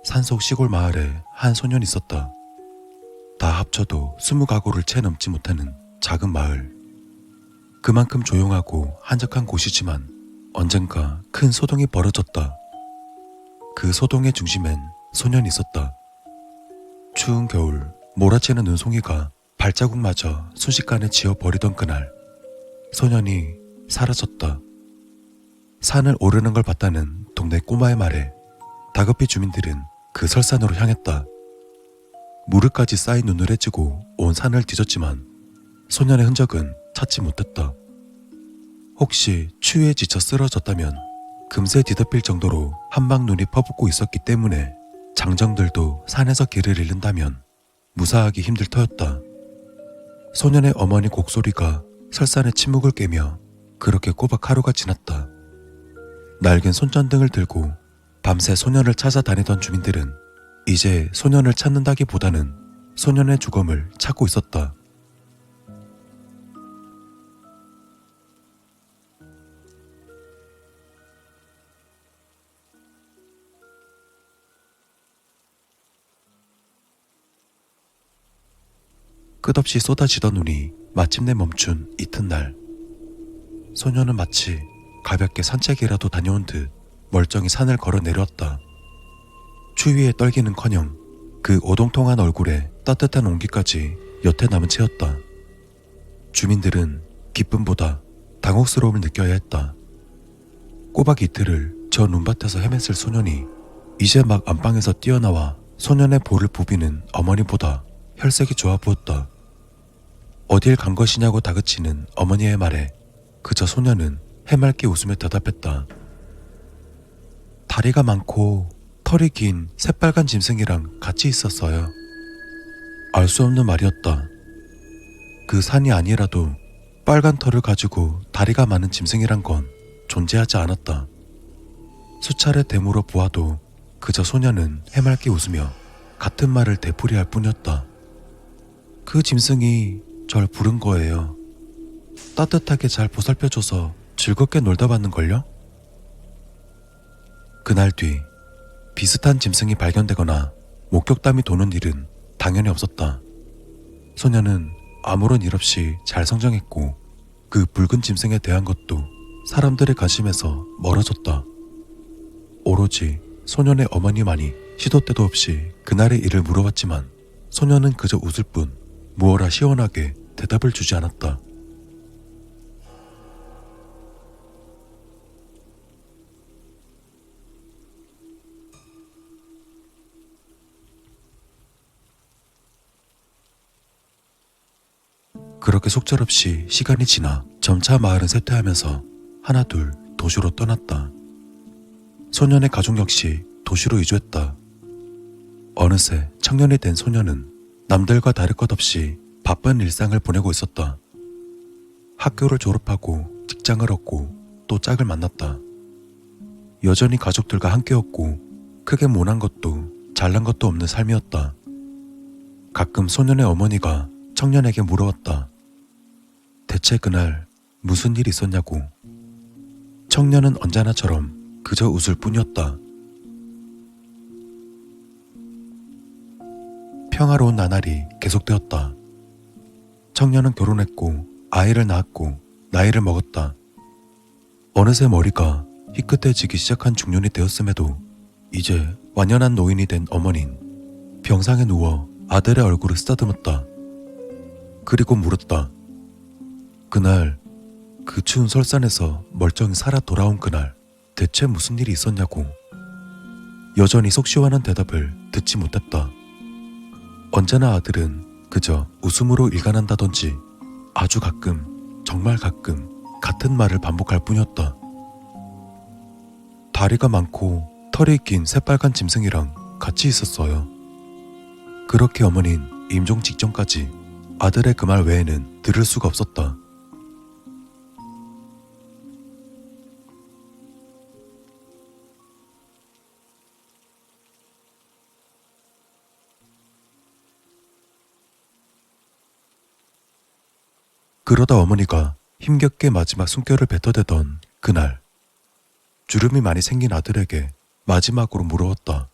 산속 시골 마을에 한 소년이 있었다. 다 합쳐도 20가구를 채 넘지 못하는 작은 마을. 그만큼 조용하고 한적한 곳이지만 언젠가 큰 소동이 벌어졌다. 그 소동의 중심엔 소년이 있었다. 추운 겨울 몰아치는 눈송이가 발자국마저 순식간에 지워버리던 그날, 소년이 사라졌다. 산을 오르는 걸 봤다는 동네 꼬마의 말에 다급히 주민들은 그 설산으로 향했다. 무릎까지 쌓인 눈을 헤치고 온 산을 뒤졌지만 소년의 흔적은 찾지 못했다. 혹시 추위에 지쳐 쓰러졌다면 금세 뒤덮일 정도로 한방 눈이 퍼붓고 있었기 때문에 장정들도 산에서 길을 잃는다면 무사하기 힘들 터였다. 소년의 어머니 곡소리가 설산의 침묵을 깨며 그렇게 꼬박 하루가 지났다. 낡은 손전등을 들고 밤새 소년을 찾아다니던 주민들은 이제 소년을 찾는다기보다는 소년의 죽음을 찾고 있었다. 끝없이 쏟아지던 눈이 마침내 멈춘 이튿날, 소년은 마치 가볍게 산책이라도 다녀온 듯 멀쩡히 산을 걸어 내려왔다. 추위에 떨기는커녕 그 오동통한 얼굴에 따뜻한 온기까지 여태 남은 채였다. 주민들은 기쁨보다 당혹스러움을 느껴야 했다. 꼬박 이틀을 저 눈밭에서 헤맸을 소년이 이제 막 안방에서 뛰어나와 소년의 볼을 부비는 어머니보다 혈색이 좋아 보였다. 어딜 간 것이냐고 다그치는 어머니의 말에 그저 소년은 해맑게 웃으며 대답했다. 다리가 많고 털이 긴 새빨간 짐승이랑 같이 있었어요. 알 수 없는 말이었다. 그 산이 아니라도 빨간 털을 가지고 다리가 많은 짐승이란 건 존재하지 않았다. 수차례 되물어 보아도 그저 소년은 해맑게 웃으며 같은 말을 되풀이할 뿐이었다. 그 짐승이 절 부른 거예요. 따뜻하게 잘 보살펴줘서 즐겁게 놀다 봤는걸요? 그날 뒤 비슷한 짐승이 발견되거나 목격담이 도는 일은 당연히 없었다. 소년은 아무런 일 없이 잘 성장했고 그 붉은 짐승에 대한 것도 사람들의 관심에서 멀어졌다. 오로지 소년의 어머니만이 시도 때도 없이 그날의 일을 물어봤지만 소년은 그저 웃을 뿐 무어라 시원하게 대답을 주지 않았다. 그렇게 속절없이 시간이 지나 점차 마을은 쇠퇴하면서 하나둘 도시로 떠났다. 소년의 가족 역시 도시로 이주했다. 어느새 청년이 된 소년은 남들과 다를 것 없이 바쁜 일상을 보내고 있었다. 학교를 졸업하고 직장을 얻고 또 짝을 만났다. 여전히 가족들과 함께였고 크게 모난 것도 잘난 것도 없는 삶이었다. 가끔 소년의 어머니가 청년에게 물어왔다. 대체 그날 무슨 일이 있었냐고. 청년은 언제나처럼 그저 웃을 뿐이었다. 평화로운 나날이 계속되었다. 청년은 결혼했고 아이를 낳았고 나이를 먹었다. 어느새 머리가 희끗해지기 시작한 중년이 되었음에도 이제 완연한 노인이 된 어머니는 병상에 누워 아들의 얼굴을 쓰다듬었다. 그리고 물었다. 그날 그 추운 설산에서 멀쩡히 살아 돌아온 그날 대체 무슨 일이 있었냐고. 여전히 속 시원한 대답을 듣지 못했다. 언제나 아들은 그저 웃음으로 일관한다던지 아주 가끔, 정말 가끔 같은 말을 반복할 뿐이었다. 다리가 많고 털이 긴 새빨간 짐승이랑 같이 있었어요. 그렇게 어머닌 임종 직전까지 아들의 그 말 외에는 들을 수가 없었다. 그러다 어머니가 힘겹게 마지막 숨결을 뱉어대던 그날, 주름이 많이 생긴 아들에게 마지막으로 물어왔다.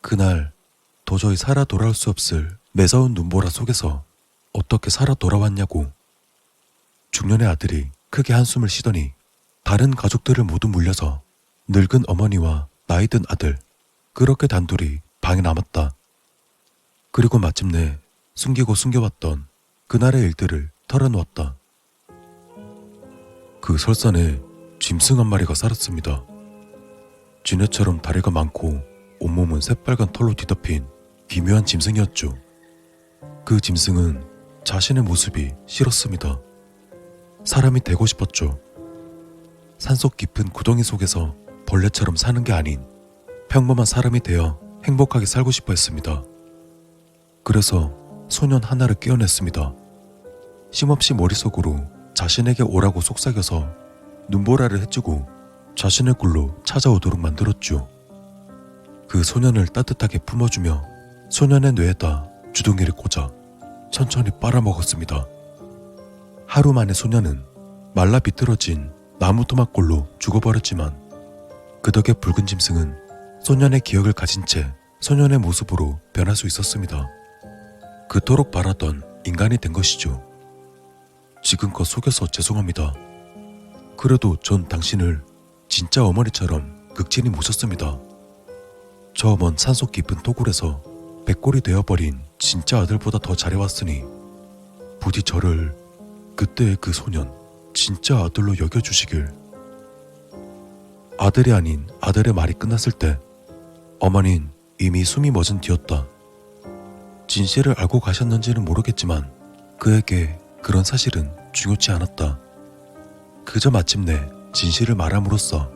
그날 도저히 살아 돌아올 수 없을 매서운 눈보라 속에서 어떻게 살아 돌아왔냐고. 중년의 아들이 크게 한숨을 쉬더니 다른 가족들을 모두 물려서 늙은 어머니와 나이 든 아들, 그렇게 단둘이 방에 남았다. 그리고 마침내 숨기고 숨겨왔던 그날의 일들을 털어놓았다. 그 설산에 짐승 한 마리가 살았습니다. 쥐네처럼 다리가 많고 온몸은 새빨간 털로 뒤덮인 기묘한 짐승이었죠. 그 짐승은 자신의 모습이 싫었습니다. 사람이 되고 싶었죠. 산속 깊은 구덩이 속에서 벌레처럼 사는 게 아닌 평범한 사람이 되어 행복하게 살고 싶어 했습니다. 그래서 소년 하나를 깨어냈습니다. 쉼없이 머릿속으로 자신에게 오라고 속삭여서 눈보라를 해주고 자신의 굴로 찾아오도록 만들었죠. 그 소년을 따뜻하게 품어주며 소년의 뇌에다 주둥이를 꽂아 천천히 빨아먹었습니다. 하루 만에 소년은 말라 비틀어진 나무 토막골로 죽어버렸지만 그 덕에 붉은 짐승은 소년의 기억을 가진 채 소년의 모습으로 변할 수 있었습니다. 그토록 바라던 인간이 된 것이죠. 지금껏 속여서 죄송합니다. 그래도 전 당신을 진짜 어머니처럼 극진히 모셨습니다. 저 먼 산속 깊은 토굴에서 백골이 되어버린 진짜 아들보다 더 잘해왔으니 부디 저를 그때의 그 소년 진짜 아들로 여겨주시길. 아들이 아닌 아들의 말이 끝났을 때 어머니는 이미 숨이 멎은 뒤였다. 진실을 알고 가셨는지는 모르겠지만 그에게 그런 사실은 중요치 않았다. 그저 마침내 진실을 말함으로써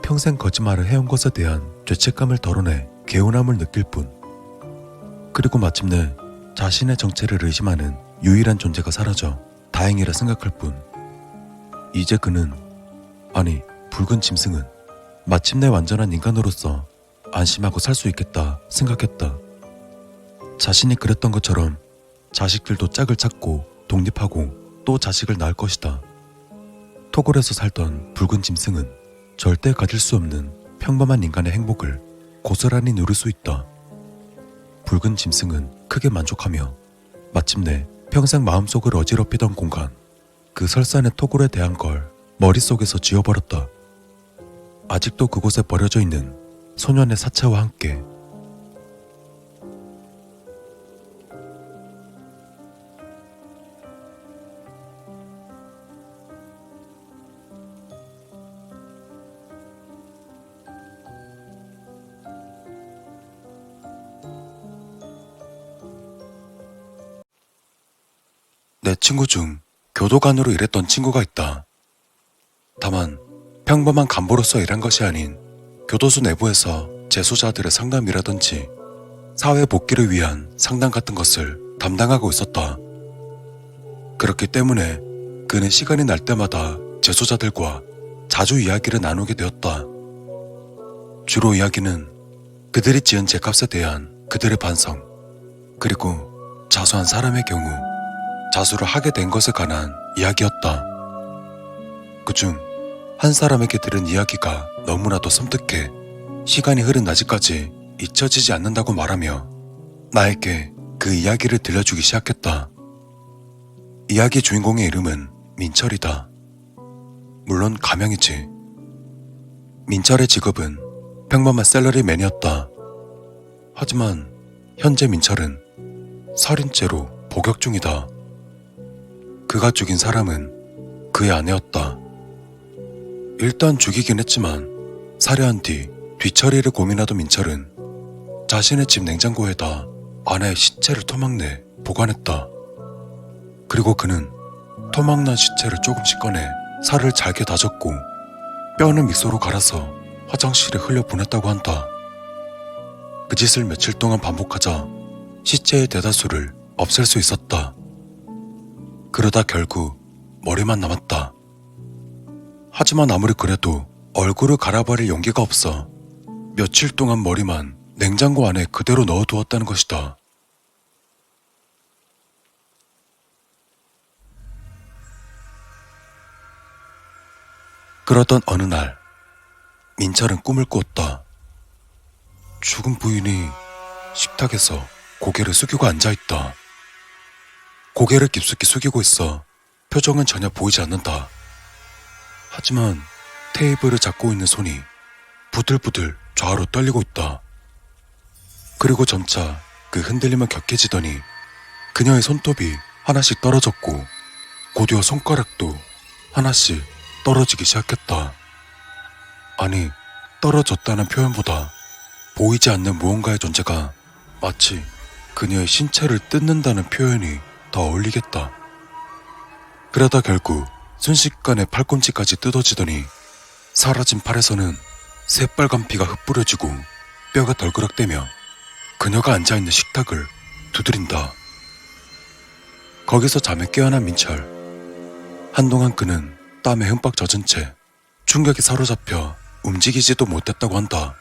평생 거짓말을 해온 것에 대한 죄책감을 덜어내 개운함을 느낄 뿐. 그리고 마침내 자신의 정체를 의심하는 유일한 존재가 사라져 다행이라 생각할 뿐. 이제 그는, 아니 붉은 짐승은 마침내 완전한 인간으로서 안심하고 살 수 있겠다 생각했다. 자신이 그랬던 것처럼 자식들도 짝을 찾고 독립하고 또 자식을 낳을 것이다. 토굴에서 살던 붉은 짐승은 절대 가질 수 없는 평범한 인간의 행복을 고스란히 누릴 수 있다. 붉은 짐승은 크게 만족하며 마침내 평생 마음속을 어지럽히던 공간, 그 설산의 토굴에 대한 걸 머릿속에서 지워버렸다. 아직도 그곳에 버려져 있는 소년의 사체와 함께. 내 친구 중 교도관으로 일했던 친구가 있다. 다만 평범한 간부로서 일한 것이 아닌 교도소 내부에서 재소자들의 상담이라든지 사회 복귀를 위한 상담 같은 것을 담당하고 있었다. 그렇기 때문에 그는 시간이 날 때마다 재소자들과 자주 이야기를 나누게 되었다. 주로 이야기는 그들이 지은 죄값에 대한 그들의 반성, 그리고 자수한 사람의 경우 자수를 하게 된 것에 관한 이야기였다. 그중 한 사람에게 들은 이야기가 너무나도 섬뜩해 시간이 흐른 낮까지 잊혀지지 않는다고 말하며 나에게 그 이야기를 들려주기 시작했다. 이야기 주인공의 이름은 민철이다. 물론 가명이지. 민철의 직업은 평범한 샐러리맨이었다. 하지만 현재 민철은 살인죄로 복역 중이다. 그가 죽인 사람은 그의 아내였다. 일단 죽이긴 했지만 살해한 뒤 뒤처리를 고민하던 민철은 자신의 집 냉장고에다 아내의 시체를 토막내 보관했다. 그리고 그는 토막난 시체를 조금씩 꺼내 살을 잘게 다졌고 뼈는 믹서로 갈아서 화장실에 흘려보냈다고 한다. 그 짓을 며칠 동안 반복하자 시체의 대다수를 없앨 수 있었다. 그러다 결국 머리만 남았다. 하지만 아무리 그래도 얼굴을 갈아버릴 용기가 없어 며칠 동안 머리만 냉장고 안에 그대로 넣어두었다는 것이다. 그러던 어느 날 민철은 꿈을 꾸었다. 죽은 부인이 식탁에서 고개를 숙이고 앉아있다. 고개를 깊숙이 숙이고 있어 표정은 전혀 보이지 않는다. 하지만 테이블을 잡고 있는 손이 부들부들 좌우로 떨리고 있다. 그리고 점차 그 흔들림은 격해지더니 그녀의 손톱이 하나씩 떨어졌고 곧이어 손가락도 하나씩 떨어지기 시작했다. 아니, 떨어졌다는 표현보다 보이지 않는 무언가의 존재가 마치 그녀의 신체를 뜯는다는 표현이 더 어울리겠다. 그러다 결국 순식간에 팔꿈치까지 뜯어지더니 사라진 팔에서는 새빨간 피가 흩뿌려지고 뼈가 덜그럭대며 그녀가 앉아있는 식탁을 두드린다. 거기서 잠에 깨어난 민철. 한동안 그는 땀에 흠뻑 젖은 채 충격에 사로잡혀 움직이지도 못했다고 한다.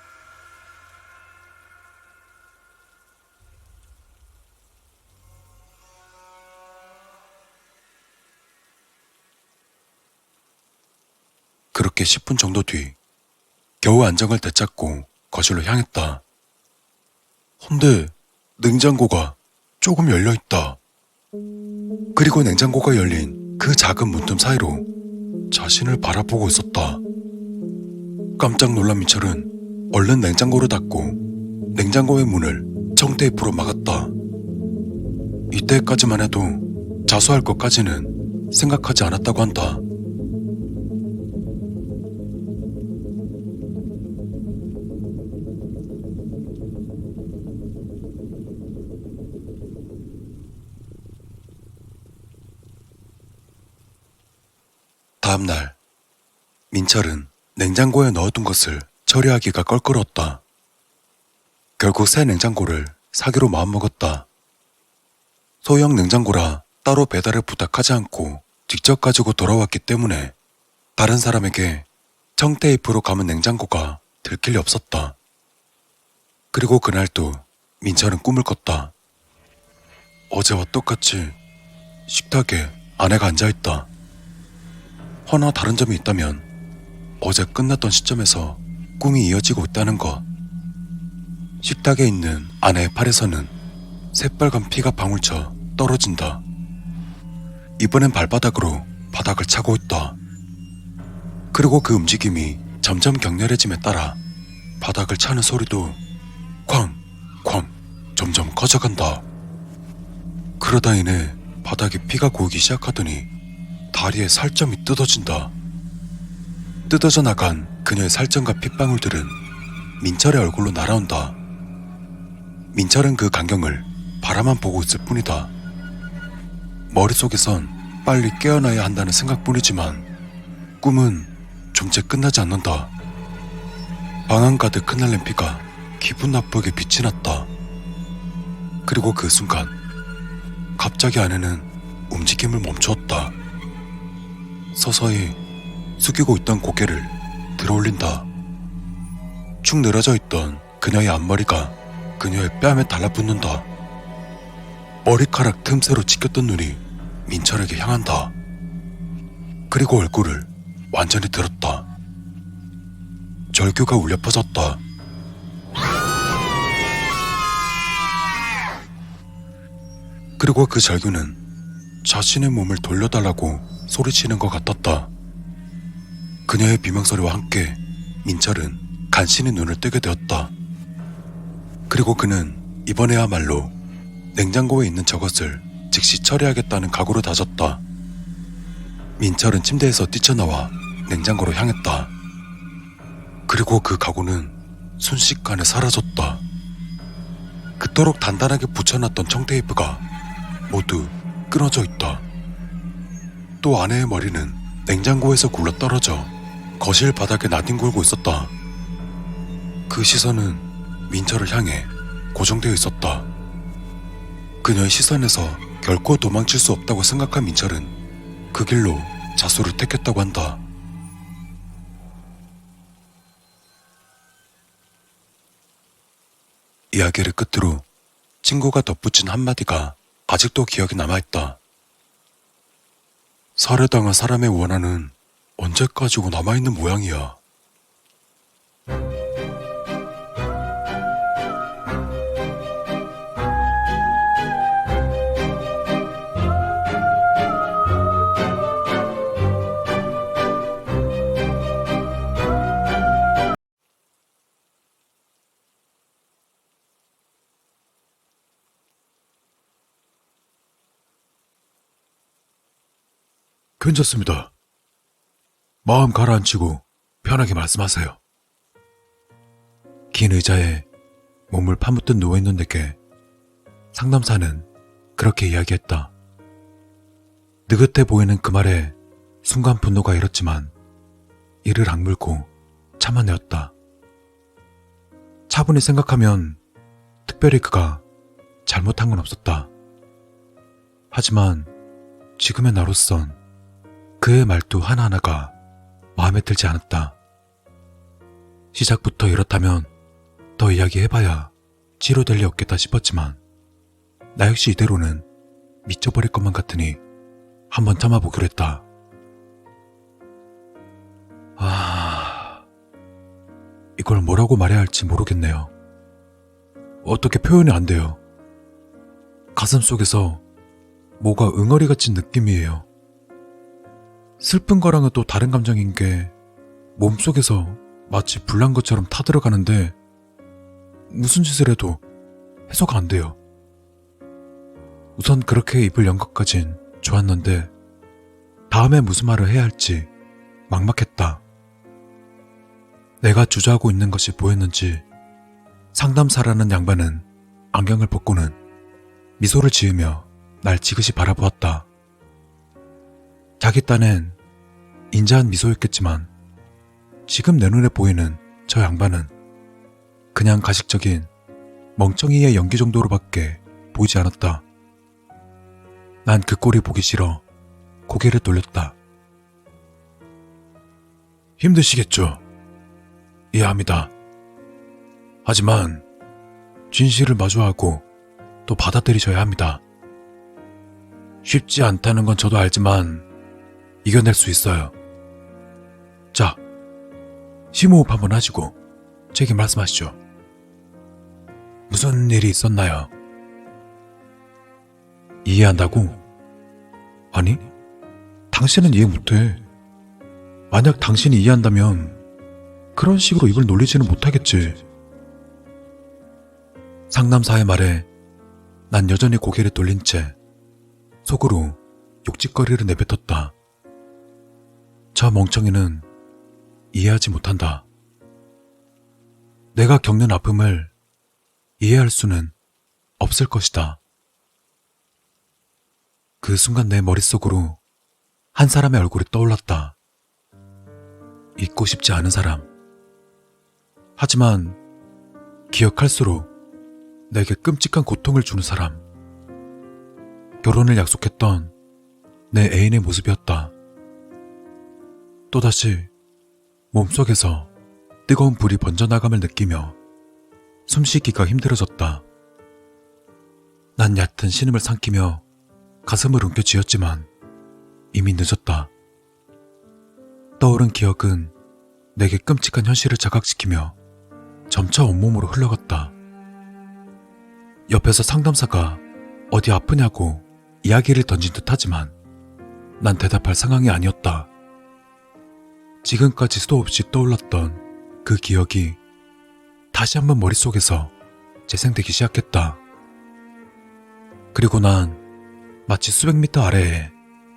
그렇게 10분 정도 뒤 겨우 안정을 되찾고 거실로 향했다. 헌데 냉장고가 조금 열려있다. 그리고 냉장고가 열린 그 작은 문틈 사이로 자신을 바라보고 있었다. 깜짝 놀란 민철은 얼른 냉장고를 닫고 냉장고의 문을 청테이프로 막았다. 이때까지만 해도 자수할 것까지는 생각하지 않았다고 한다. 다음날 민철은 냉장고에 넣어둔 것을 처리하기가 껄끄러웠다. 결국 새 냉장고를 사기로 마음먹었다. 소형 냉장고라 따로 배달을 부탁하지 않고 직접 가지고 돌아왔기 때문에 다른 사람에게 청테이프로 감은 냉장고가 들킬 리 없었다. 그리고 그날도 민철은 꿈을 꿨다. 어제와 똑같이 식탁에 아내가 앉아있다. 허나 다른 점이 있다면 어제 끝났던 시점에서 꿈이 이어지고 있다는 것. 식탁에 있는 아내의 팔에서는 새빨간 피가 방울쳐 떨어진다. 이번엔 발바닥으로 바닥을 차고 있다. 그리고 그 움직임이 점점 격렬해짐에 따라 바닥을 차는 소리도 쾅! 쾅! 점점 커져간다. 그러다 이내 바닥에 피가 고이기 시작하더니 다리에 살점이 뜯어진다. 뜯어져 나간 그녀의 살점과 핏방울들은 민철의 얼굴로 날아온다. 민철은 그 광경을 바라만 보고 있을 뿐이다. 머릿속에선 빨리 깨어나야 한다는 생각뿐이지만 꿈은 좀째 끝나지 않는다. 방 안 가득 흩날린 피가 기분 나쁘게 빛이 났다. 그리고 그 순간 갑자기 아내는 움직임을 멈추었다. 서서히 숙이고 있던 고개를 들어올린다. 축 늘어져 있던 그녀의 앞머리가 그녀의 뺨에 달라붙는다. 머리카락 틈새로 찍혔던 눈이 민철에게 향한다. 그리고 얼굴을 완전히 들었다. 절규가 울려 퍼졌다. 그리고 그 절규는 자신의 몸을 돌려달라고 소리치는 것 같았다. 그녀의 비명소리와 함께 민철은 간신히 눈을 뜨게 되었다. 그리고 그는 이번에야말로 냉장고에 있는 저것을 즉시 처리하겠다는 각오를 다졌다. 민철은 침대에서 뛰쳐나와 냉장고로 향했다. 그리고 그 각오는 순식간에 사라졌다. 그토록 단단하게 붙여놨던 청테이프가 모두 끊어져 있다. 또 아내의 머리는 냉장고에서 굴러떨어져 거실 바닥에 나뒹굴고 있었다. 그 시선은 민철을 향해 고정되어 있었다. 그녀의 시선에서 결코 도망칠 수 없다고 생각한 민철은 그 길로 자수를 택했다고 한다. 이야기를 끝으로 친구가 덧붙인 한마디가 아직도 기억에 남아있다. 살해당한 사람의 원한은 언제까지고 남아있는 모양이야. 괜찮습니다. 마음 가라앉히고 편하게 말씀하세요. 긴 의자에 몸을 파묻듯 누워있는 내게 상담사는 그렇게 이야기했다. 느긋해 보이는 그 말에 순간 분노가 일었지만 이를 악물고 참아내었다. 차분히 생각하면 특별히 그가 잘못한 건 없었다. 하지만 지금의 나로선 그의 말투 하나하나가 마음에 들지 않았다. 시작부터 이렇다면 더 이야기해봐야 치료될 리 없겠다 싶었지만 나 역시 이대로는 미쳐버릴 것만 같으니 한번 참아보기로 했다. 이걸 뭐라고 말해야 할지 모르겠네요. 어떻게 표현이 안 돼요. 가슴 속에서 뭐가 응어리 갇힌 느낌이에요. 슬픈 거랑은 또 다른 감정인 게 몸속에서 마치 불난 것처럼 타들어가는데 무슨 짓을 해도 해소가 안 돼요. 우선 그렇게 입을 연 것까진 좋았는데 다음에 무슨 말을 해야 할지 막막했다. 내가 주저하고 있는 것이 보였는지 상담사라는 양반은 안경을 벗고는 미소를 지으며 날 지그시 바라보았다. 자기 딴엔 인자한 미소였겠지만 지금 내 눈에 보이는 저 양반은 그냥 가식적인 멍청이의 연기 정도로밖에 보이지 않았다. 난 그 꼴이 보기 싫어 고개를 돌렸다. 힘드시겠죠? 이해합니다. 하지만 진실을 마주하고 또 받아들이셔야 합니다. 쉽지 않다는 건 저도 알지만 이겨낼 수 있어요. 자, 심호흡 한번 하시고 제게 말씀하시죠. 무슨 일이 있었나요? 이해한다고? 아니, 당신은 이해 못해. 만약 당신이 이해한다면 그런 식으로 입을 놀리지는 못하겠지. 상담사의 말에 난 여전히 고개를 돌린 채 속으로 욕짓거리를 내뱉었다. 저 멍청이는 이해하지 못한다. 내가 겪는 아픔을 이해할 수는 없을 것이다. 그 순간 내 머릿속으로 한 사람의 얼굴이 떠올랐다. 잊고 싶지 않은 사람. 하지만 기억할수록 내게 끔찍한 고통을 주는 사람. 결혼을 약속했던 내 애인의 모습이었다. 또다시 몸속에서 뜨거운 불이 번져나감을 느끼며 숨쉬기가 힘들어졌다. 난 얕은 신음을 삼키며 가슴을 움켜쥐었지만 이미 늦었다. 떠오른 기억은 내게 끔찍한 현실을 자각시키며 점차 온몸으로 흘러갔다. 옆에서 상담사가 어디 아프냐고 이야기를 던진 듯 하지만 난 대답할 상황이 아니었다. 지금까지 수도 없이 떠올랐던 그 기억이 다시 한번 머릿속에서 재생되기 시작했다. 그리고 난 마치 수백 미터 아래에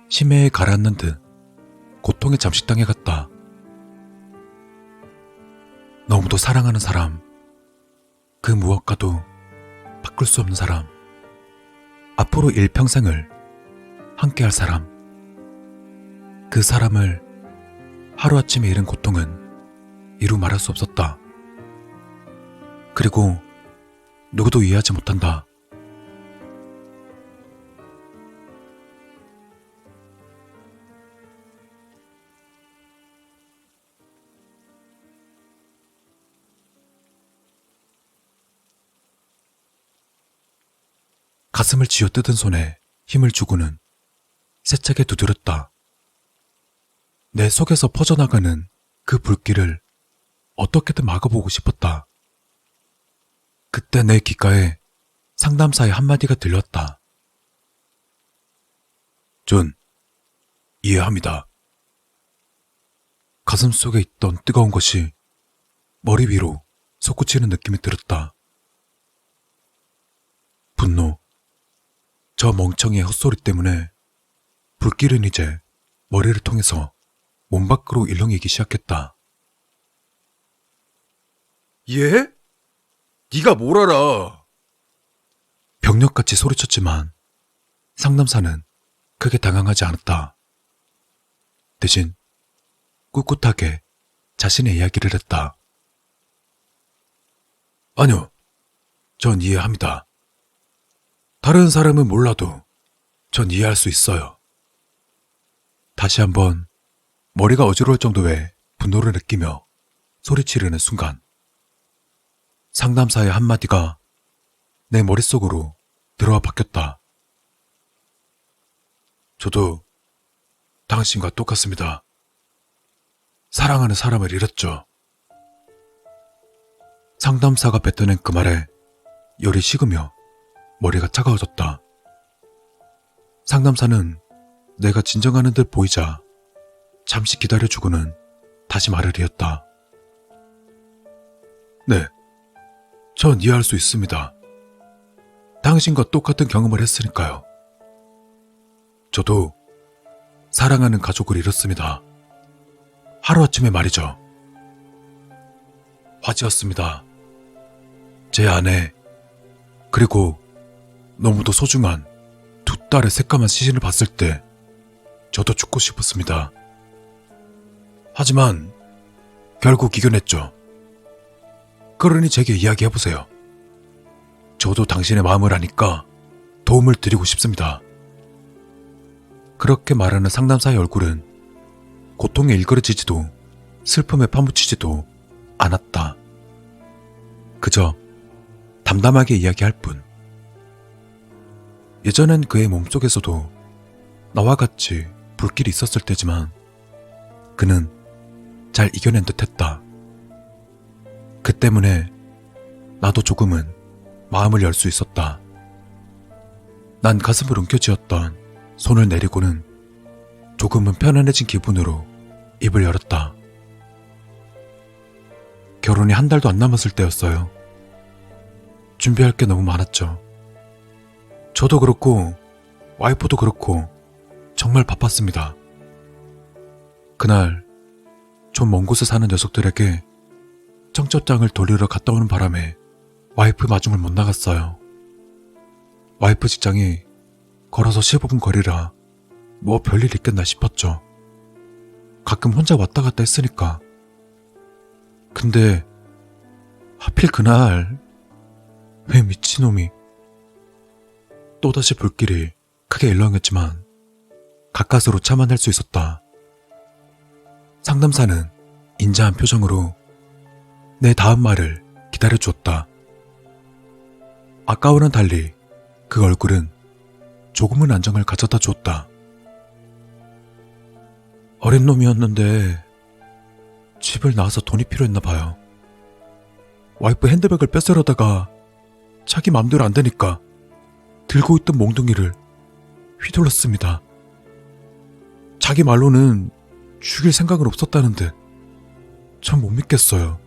심해에 가라앉는 듯 고통에 잠식당해 갔다. 너무도 사랑하는 사람, 그 무엇과도 바꿀 수 없는 사람, 앞으로 일평생을 함께할 사람, 그 사람을 하루아침에 잃은 고통은 이루 말할 수 없었다. 그리고 누구도 이해하지 못한다. 가슴을 쥐어뜯은 손에 힘을 주고는 세차게 두드렸다. 내 속에서 퍼져나가는 그 불길을 어떻게든 막아보고 싶었다. 그때 내 귓가에 상담사의 한마디가 들렸다. 전 이해합니다. 가슴 속에 있던 뜨거운 것이 머리 위로 솟구치는 느낌이 들었다. 분노, 저 멍청이의 헛소리 때문에 불길은 이제 머리를 통해서 몸 밖으로 일렁이기 시작했다. 예? 네가 뭘 알아? 병력같이 소리쳤지만 상담사는 크게 당황하지 않았다. 대신 꿋꿋하게 자신의 이야기를 했다. 아니요, 전 이해합니다. 다른 사람은 몰라도 전 이해할 수 있어요. 다시 한번 머리가 어지러울 정도의 분노를 느끼며 소리치려는 순간 상담사의 한마디가 내 머릿속으로 들어와 박혔다. 저도 당신과 똑같습니다. 사랑하는 사람을 잃었죠. 상담사가 뱉어낸 그 말에 열이 식으며 머리가 차가워졌다. 상담사는 내가 진정하는 듯 보이자 잠시 기다려주고는 다시 말을 이었다. 네, 전 이해할 수 있습니다. 당신과 똑같은 경험을 했으니까요. 저도 사랑하는 가족을 잃었습니다. 하루아침에 말이죠. 화지였습니다. 제 아내, 그리고 너무도 소중한 두 딸의 새까만 시신을 봤을 때 저도 죽고 싶었습니다. 하지만 결국 이겨냈죠. 그러니 제게 이야기해보세요. 저도 당신의 마음을 아니까 도움을 드리고 싶습니다. 그렇게 말하는 상담사의 얼굴은 고통에 일그러지지도 슬픔에 파묻히지도 않았다. 그저 담담하게 이야기할 뿐. 예전엔 그의 몸속에서도 나와 같이 불길이 있었을 때지만 그는 잘 이겨낸 듯 했다. 그 때문에 나도 조금은 마음을 열 수 있었다. 난 가슴을 움켜쥐었던 손을 내리고는 조금은 편안해진 기분으로 입을 열었다. 결혼이 한 달도 안 남았을 때였어요. 준비할 게 너무 많았죠. 저도 그렇고 와이프도 그렇고 정말 바빴습니다. 그날 좀 먼 곳에 사는 녀석들에게 청첩장을 돌리러 갔다 오는 바람에 와이프 마중을 못 나갔어요. 와이프 직장이 걸어서 15분 거리라 뭐 별일 있겠나 싶었죠. 가끔 혼자 왔다 갔다 했으니까. 근데 하필 그날 왜 미친놈이. 또다시 불길이 크게 일렁였지만 가까스로 참아낼 수 있었다. 상담사는 인자한 표정으로 내 다음 말을 기다려주었다. 아까와는 달리 그 얼굴은 조금은 안정을 가져다 주었다. 어린 놈이었는데 집을 나와서 돈이 필요했나 봐요. 와이프 핸드백을 뺏으려다가 자기 맘대로 안 되니까 들고 있던 몽둥이를 휘둘렀습니다. 자기 말로는 죽일 생각은 없었다는데 전 못 믿겠어요.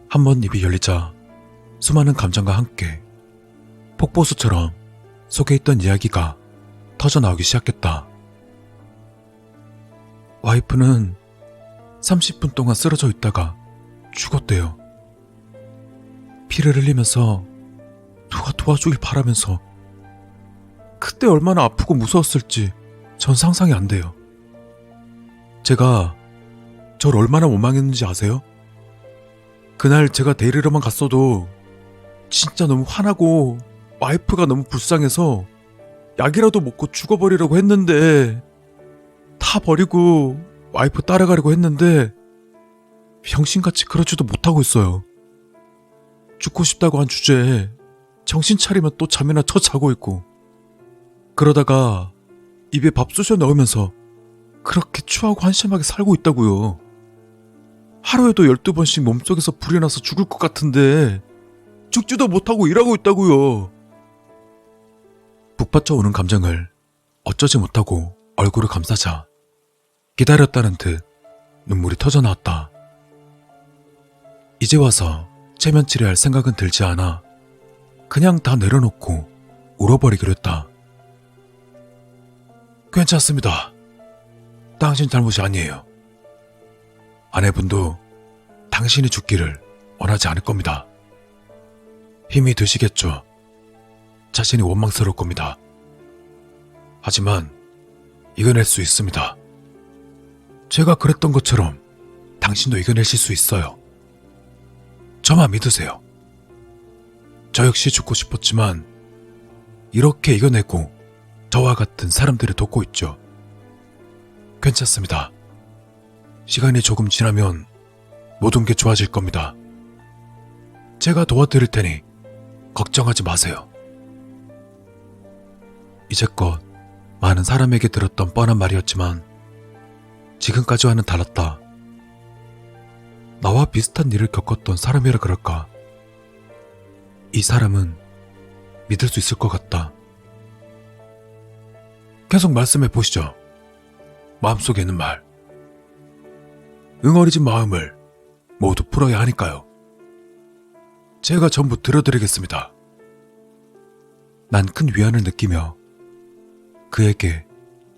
한번 입이 열리자 수많은 감정과 함께 폭포수처럼 속에 있던 이야기가 터져나오기 시작했다. 와이프는 30분 동안 쓰러져 있다가 죽었대요. 피를 흘리면서 누가 도와주길 바라면서. 그때 얼마나 아프고 무서웠을지 전 상상이 안 돼요. 제가 절 얼마나 원망했는지 아세요? 그날 제가 데리러만 갔어도 진짜 너무 화나고 와이프가 너무 불쌍해서 약이라도 먹고 죽어버리려고 했는데, 다 버리고 와이프 따라가려고 했는데 병신같이 그러지도 못하고 있어요. 죽고 싶다고 한 주제에 정신 차리면 또 잠이나 자고 있고, 그러다가 입에 밥 쑤셔 넣으면서 그렇게 추하고 한심하게 살고 있다고요. 하루에도 12번씩 몸속에서 불이 나서 죽을 것 같은데 죽지도 못하고 일하고 있다고요. 북받쳐 오는 감정을 어쩌지 못하고 얼굴을 감싸자 기다렸다는 듯 눈물이 터져나왔다. 이제 와서 체면 치레할 생각은 들지 않아 그냥 다 내려놓고 울어버리기로 했다. 괜찮습니다. 당신 잘못이 아니에요. 아내분도 당신이 죽기를 원하지 않을 겁니다. 힘이 드시겠죠. 자신이 원망스러울 겁니다. 하지만 이겨낼 수 있습니다. 제가 그랬던 것처럼 당신도 이겨내실 수 있어요. 저만 믿으세요. 저 역시 죽고 싶었지만 이렇게 이겨내고 저와 같은 사람들을 돕고 있죠. 괜찮습니다. 시간이 조금 지나면 모든 게 좋아질 겁니다. 제가 도와드릴 테니 걱정하지 마세요. 이제껏 많은 사람에게 들었던 뻔한 말이었지만 지금까지와는 달랐다. 나와 비슷한 일을 겪었던 사람이라 그럴까? 이 사람은 믿을 수 있을 것 같다. 계속 말씀해 보시죠. 마음속에 있는 말. 응어리진 마음을 모두 풀어야 하니까요. 제가 전부 들어드리겠습니다. 난 큰 위안을 느끼며 그에게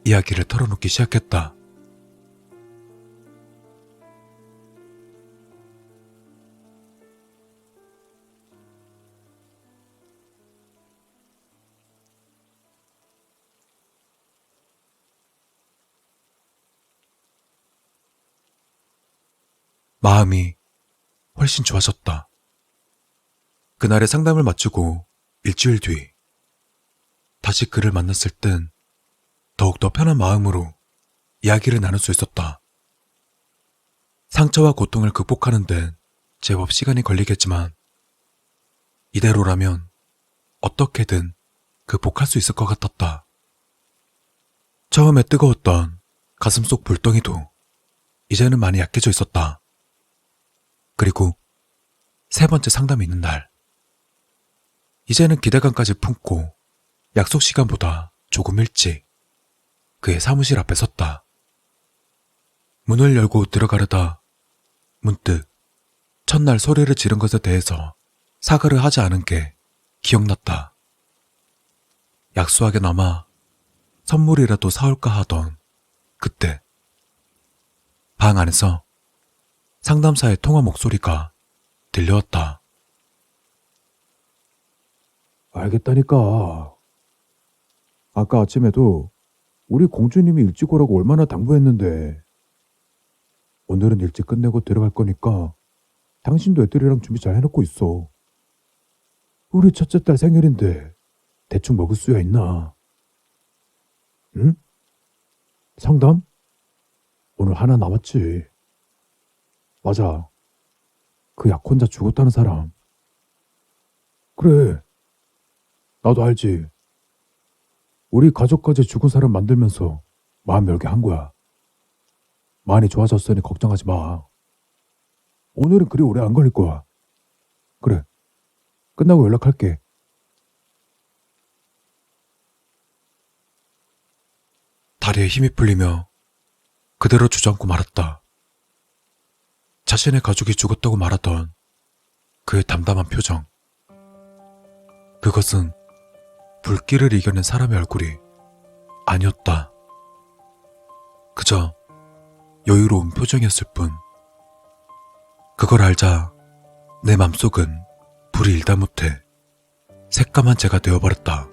이야기를 털어놓기 시작했다. 마음이 훨씬 좋아졌다. 그날의 상담을 마치고 일주일 뒤 다시 그를 만났을 땐 더욱더 편한 마음으로 이야기를 나눌 수 있었다. 상처와 고통을 극복하는 데는 제법 시간이 걸리겠지만 이대로라면 어떻게든 극복할 수 있을 것 같았다. 처음에 뜨거웠던 가슴속 불덩이도 이제는 많이 약해져 있었다. 그리고 세 번째 상담이 있는 날, 이제는 기대감까지 품고 약속 시간보다 조금 일찍 그의 사무실 앞에 섰다. 문을 열고 들어가려다 문득 첫날 소리를 지른 것에 대해서 사과를 하지 않은 게 기억났다. 약소하게나마 선물이라도 사올까 하던 그때 방 안에서 상담사의 통화 목소리가 들려왔다. 알겠다니까. 아까 아침에도 우리 공주님이 일찍 오라고 얼마나 당부했는데. 오늘은 일찍 끝내고 들어갈 거니까 당신도 애들이랑 준비 잘 해놓고 있어. 우리 첫째 딸 생일인데 대충 먹을 수야 있나? 응? 상담? 오늘 하나 남았지. 맞아. 그 약 혼자 죽었다는 사람. 그래. 나도 알지. 우리 가족까지 죽은 사람 만들면서 마음 열게 한 거야. 많이 좋아졌으니 걱정하지 마. 오늘은 그리 오래 안 걸릴 거야. 그래. 끝나고 연락할게. 다리에 힘이 풀리며 그대로 주저앉고 말았다. 자신의 가족이 죽었다고 말하던 그의 담담한 표정. 그것은 불길을 이겨낸 사람의 얼굴이 아니었다. 그저 여유로운 표정이었을 뿐. 그걸 알자 내 맘속은 불이 일다 못해 새까만 재가 되어버렸다.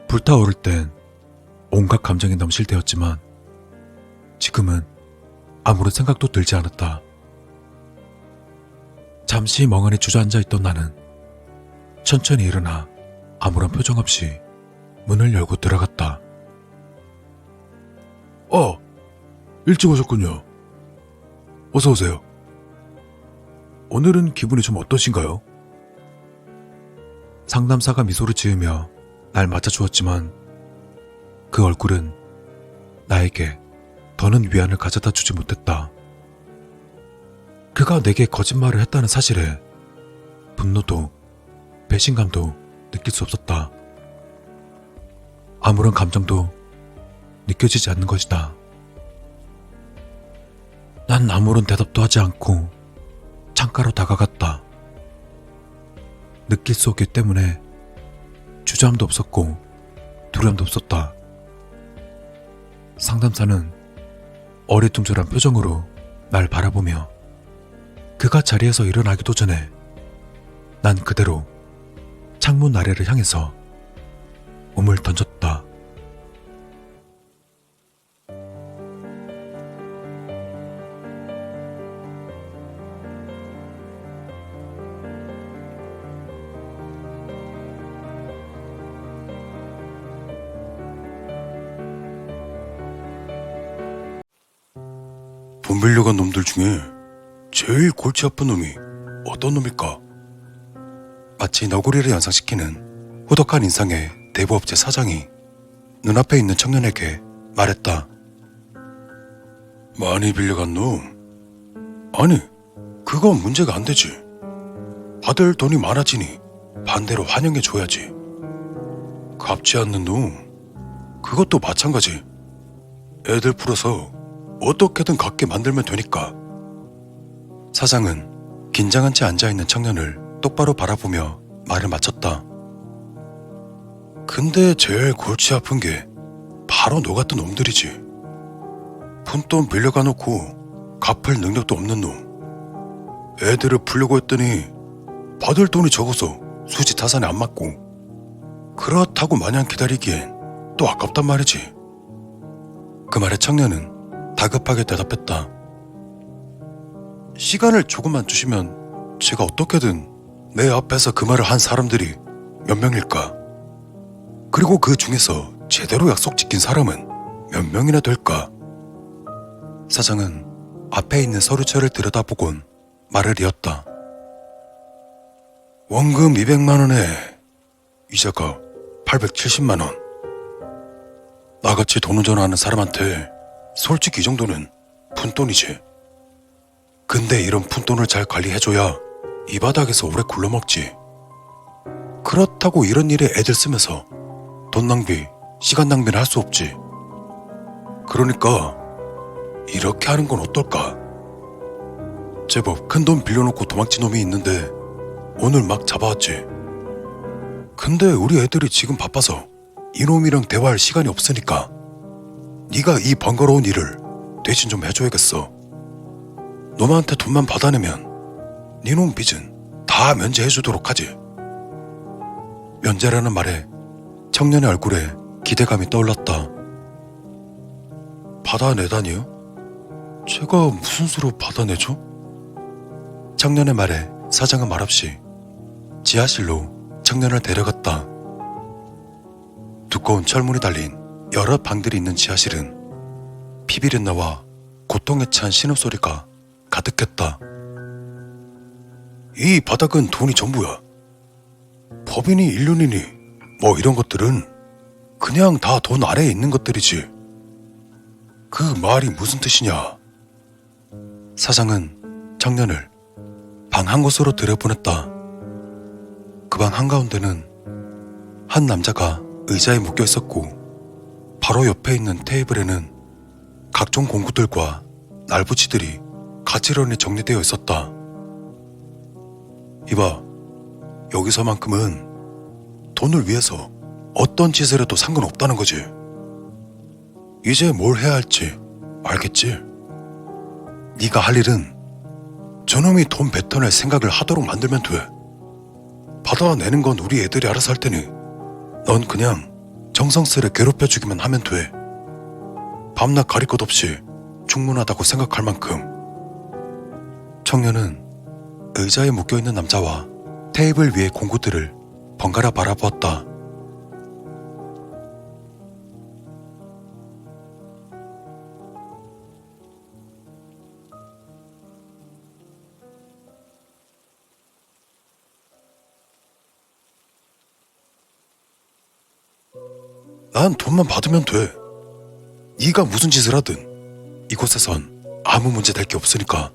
불타오를 땐 온갖 감정이 넘실 때였지만 지금은 아무런 생각도 들지 않았다. 잠시 멍하니 주저앉아 있던 나는 천천히 일어나 아무런 표정 없이 문을 열고 들어갔다. 일찍 오셨군요. 어서 오세요. 오늘은 기분이 좀 어떠신가요? 상담사가 미소를 지으며 날 맞아주었지만 그 얼굴은 나에게 더는 위안을 가져다 주지 못했다. 그가 내게 거짓말을 했다는 사실에 분노도 배신감도 느낄 수 없었다. 아무런 감정도 느껴지지 않는 것이다. 난 아무런 대답도 하지 않고 창가로 다가갔다. 느낄 수 없기 때문에 주저함도 없었고 두려움도 없었다. 상담사는 어리둥절한 표정으로 날 바라보며 그가 자리에서 일어나기도 전에 난 그대로 창문 아래를 향해서 몸을 던졌다. 돈 빌려간 놈들 중에 제일 골치 아픈 놈이 어떤 놈일까? 마치 너구리를 연상시키는 후덕한 인상의 대부업체 사장이 눈앞에 있는 청년에게 말했다. 많이 빌려간 놈? 아니, 그건 문제가 안 되지. 받을 돈이 많아지니 반대로 환영해줘야지. 갚지 않는 놈? 그것도 마찬가지. 애들 풀어서 어떻게든 갚게 만들면 되니까. 사장은 긴장한 채 앉아있는 청년을 똑바로 바라보며 말을 마쳤다. 근데 제일 골치 아픈 게 바로 너 같은 놈들이지. 푼돈 빌려가 놓고 갚을 능력도 없는 놈. 애들을 풀려고 했더니 받을 돈이 적어서 수지 타산에 안 맞고, 그렇다고 마냥 기다리기엔 또 아깝단 말이지. 그 말에 청년은 다급하게 대답했다. 시간을 조금만 주시면 제가 어떻게든 내 앞에서 그 말을 한 사람들이 몇 명일까? 그리고 그 중에서 제대로 약속 지킨 사람은 몇 명이나 될까? 사장은 앞에 있는 서류처를 들여다보곤 말을 이었다. 원금 200만 원에 이자가 870만 원. 나같이 돈 운전하는 사람한테 솔직히 이 정도는 푼돈이지. 근데 이런 푼돈을 잘 관리해줘야 이 바닥에서 오래 굴러먹지. 그렇다고 이런 일에 애들 쓰면서 돈 낭비, 시간 낭비는 할 수 없지. 그러니까 이렇게 하는 건 어떨까? 제법 큰 돈 빌려놓고 도망친 놈이 있는데 오늘 막 잡아왔지. 근데 우리 애들이 지금 바빠서 이놈이랑 대화할 시간이 없으니까 네가 이 번거로운 일을 대신 좀 해줘야겠어. 놈한테 돈만 받아내면 네놈 빚은 다 면제해주도록 하지. 면제라는 말에 청년의 얼굴에 기대감이 떠올랐다. 받아내다니요? 제가 무슨 수로 받아내죠? 청년의 말에 사장은 말없이 지하실로 청년을 데려갔다. 두꺼운 철문이 달린 여러 방들이 있는 지하실은 피비린내와 고통에 찬 신음소리가 가득했다. 이 바닥은 돈이 전부야. 법인이 인륜이니 뭐 이런 것들은 그냥 다 돈 아래에 있는 것들이지. 그 말이 무슨 뜻이냐? 사장은 청년을 방 한 곳으로 들여보냈다. 그 방 한가운데는 한 남자가 의자에 묶여 있었고, 바로 옆에 있는 테이블에는 각종 공구들과 날붙이들이 가지런히 정리되어 있었다. 이봐, 여기서만큼은 돈을 위해서 어떤 짓을 해도 상관없다는 거지. 이제 뭘 해야 할지 알겠지? 네가 할 일은 저놈이 돈 뱉어낼 생각을 하도록 만들면 돼. 받아내는 건 우리 애들이 알아서 할 테니 넌 그냥 정성스레 괴롭혀주기만 하면 돼. 밤낮 가릴 것 없이 충분하다고 생각할 만큼. 청년은 의자에 묶여있는 남자와 테이블 위의 공구들을 번갈아 바라보았다. 난 돈만 받으면 돼. 네가 무슨 짓을 하든 이곳에선 아무 문제 될 게 없으니까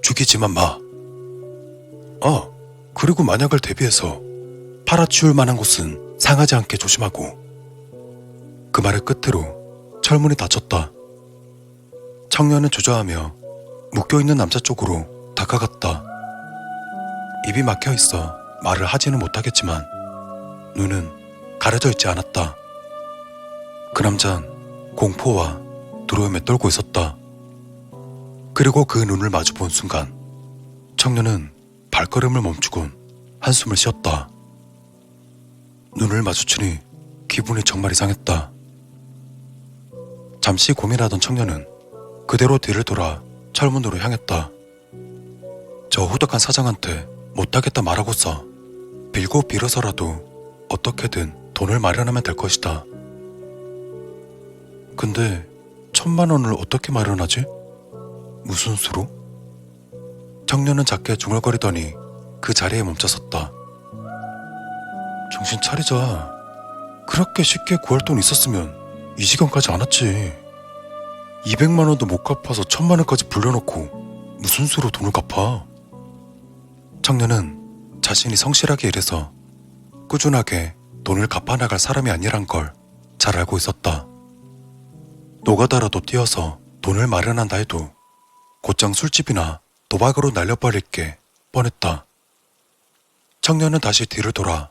죽이지만 마. 아, 그리고 만약을 대비해서 팔아치울 만한 곳은 상하지 않게 조심하고. 그 말을 끝으로 철문이 닫혔다. 청년은 주저하며 묶여있는 남자 쪽으로 다가갔다. 입이 막혀있어 말을 하지는 못하겠지만 눈은 가려져 있지 않았다. 그 남자는 공포와 두려움에 떨고 있었다. 그리고 그 눈을 마주본 순간 청년은 발걸음을 멈추곤 한숨을 쉬었다. 눈을 마주치니 기분이 정말 이상했다. 잠시 고민하던 청년은 그대로 뒤를 돌아 철문으로 향했다. 저 후덕한 사장한테 못하겠다 말하고서 빌고 빌어서라도 어떻게든 돈을 마련하면 될 것이다. 근데 1,000만 원을 어떻게 마련하지? 무슨 수로? 청년은 작게 중얼거리더니 그 자리에 멈춰섰다. 정신 차리자. 그렇게 쉽게 구할 돈 있었으면 이 시간까지 안 왔지. 200만 원도 못 갚아서 1,000만 원까지 불려놓고 무슨 수로 돈을 갚아? 청년은 자신이 성실하게 일해서 꾸준하게 돈을 갚아나갈 사람이 아니란 걸 잘 알고 있었다. 노가다라도 뛰어서 돈을 마련한다 해도 곧장 술집이나 도박으로 날려버릴 게 뻔했다. 청년은 다시 뒤를 돌아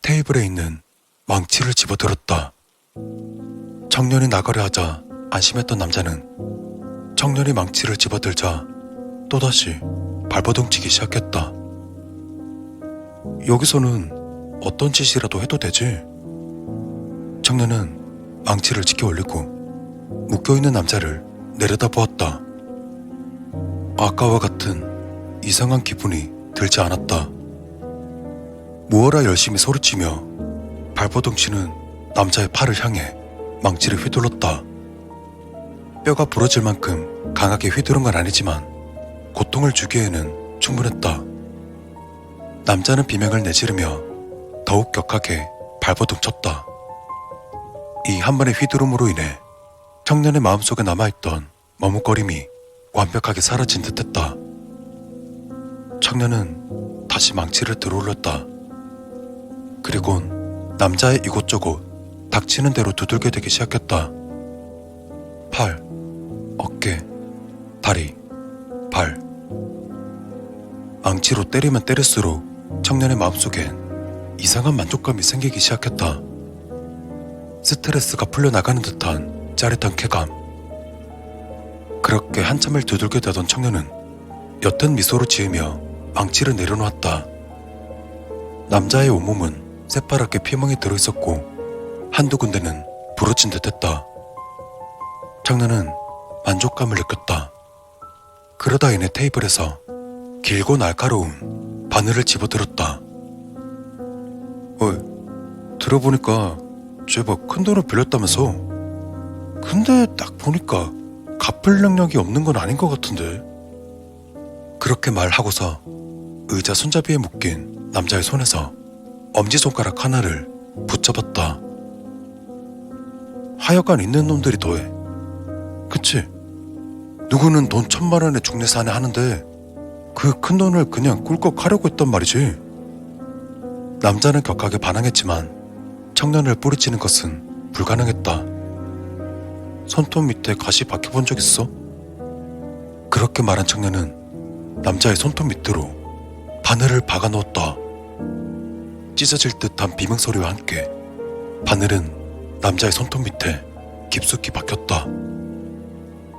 테이블에 있는 망치를 집어들었다. 청년이 나가려 하자 안심했던 남자는 청년이 망치를 집어들자 또다시 발버둥치기 시작했다. 여기서는 어떤 짓이라도 해도 되지? 청년은 망치를 치켜 올리고 묶여있는 남자를 내려다보았다. 아까와 같은 이상한 기분이 들지 않았다. 무어라 열심히 소리치며 발버둥치는 남자의 팔을 향해 망치를 휘둘렀다. 뼈가 부러질 만큼 강하게 휘두른 건 아니지만 고통을 주기에는 충분했다. 남자는 비명을 내지르며 더욱 격하게 발버둥쳤다. 이 한 번의 휘두름으로 인해 청년의 마음속에 남아있던 머뭇거림이 완벽하게 사라진 듯했다. 청년은 다시 망치를 들어올렸다. 그리곤 남자의 이곳저곳 닥치는 대로 두들겨 대기 시작했다. 팔, 어깨, 다리, 발. 망치로 때리면 때릴수록 청년의 마음속엔 이상한 만족감이 생기기 시작했다. 스트레스가 풀려나가는 듯한 짜릿한 쾌감. 그렇게 한참을 두들겨 대던 청년은 옅은 미소를 지으며 망치를 내려놓았다. 남자의 온몸은 새파랗게 피멍이 들어있었고 한두 군데는 부러진 듯했다. 청년은 만족감을 느꼈다. 그러다 이내 테이블에서 길고 날카로운 바늘을 집어들었다. 들어보니까 제법 큰 돈을 빌렸다면서? 근데 딱 보니까 갚을 능력이 없는 건 아닌 것 같은데. 그렇게 말하고서 의자 손잡이에 묶인 남자의 손에서 엄지손가락 하나를 붙잡았다. 하여간 있는 놈들이 더해. 그치? 누구는 돈 1,000만 원에 중내사내 하는데 그 큰 돈을 그냥 꿀꺽 하려고 했단 말이지. 남자는 격하게 반항했지만 청년을 뿌리치는 것은 불가능했다. 손톱 밑에 가시 박혀본 적 있어? 그렇게 말한 청년은 남자의 손톱 밑으로 바늘을 박아 넣었다. 찢어질 듯한 비명소리와 함께 바늘은 남자의 손톱 밑에 깊숙이 박혔다.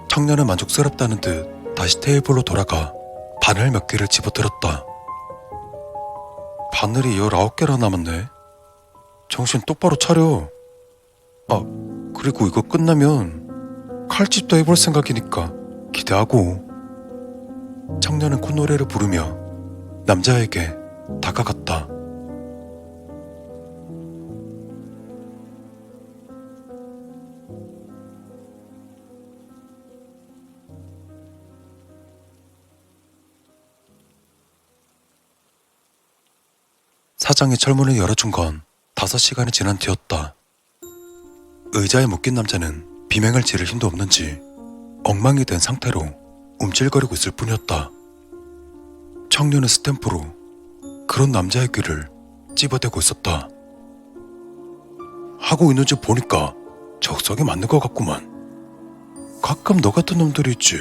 청년은 만족스럽다는 듯 다시 테이블로 돌아가 바늘 몇 개를 집어들었다. 바늘이 19개나 남았네. 정신 똑바로 차려. 그리고 이거 끝나면 칼집도 해볼 생각이니까 기대하고. 청년은 콧노래를 부르며 남자에게 다가갔다. 사장이 철문을 열어준 건 5시간이 지난 뒤였다. 의자에 묶인 남자는 비명을 지를 힘도 없는지 엉망이 된 상태로 움찔거리고 있을 뿐이었다. 청년은 스탬프로 그런 남자의 귀를 찝어대고 있었다. 하고 있는 줄 보니까 적성에 맞는 것 같구만. 가끔 너 같은 놈들이 있지.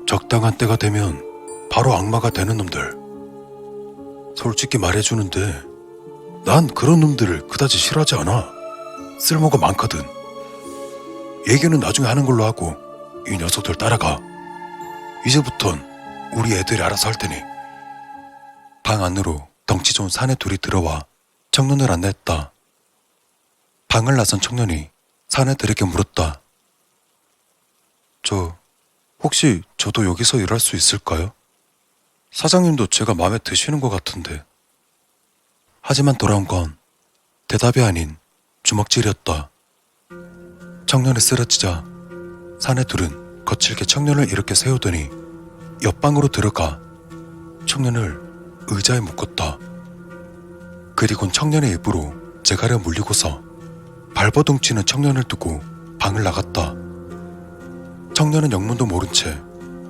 적당한 때가 되면 바로 악마가 되는 놈들. 솔직히 말해주는데 난 그런 놈들을 그다지 싫어하지 않아. 쓸모가 많거든. 얘기는 나중에 하는 걸로 하고 이 녀석들 따라가. 이제부턴 우리 애들이 알아서 할 테니. 방 안으로 덩치 좋은 사내 둘이 들어와 청년을 안내했다. 방을 나선 청년이 사내들에게 물었다. 혹시 저도 여기서 일할 수 있을까요? 사장님도 제가 마음에 드시는 것 같은데. 하지만 돌아온 건 대답이 아닌 주먹질이었다. 청년이 쓰러지자 사내 둘은 거칠게 청년을 이렇게 세우더니 옆방으로 들어가 청년을 의자에 묶었다. 그리곤 청년의 입으로 재갈에 물리고서 발버둥치는 청년을 두고 방을 나갔다. 청년은 영문도 모른 채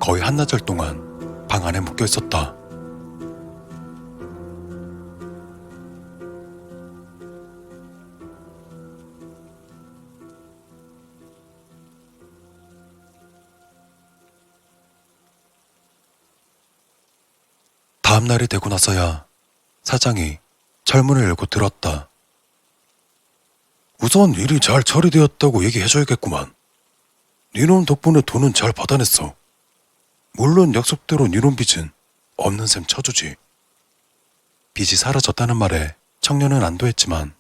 거의 한나절 동안 방 안에 묶여 있었다. 다음 날이 되고 나서야 사장이 철문을 열고 들어왔다. 우선 일이 잘 처리되었다고 얘기해줘야겠구만. 니놈 덕분에 돈은 잘 받아냈어. 물론 약속대로 니놈 빚은 없는 셈 쳐주지. 빚이 사라졌다는 말에 청년은 안도했지만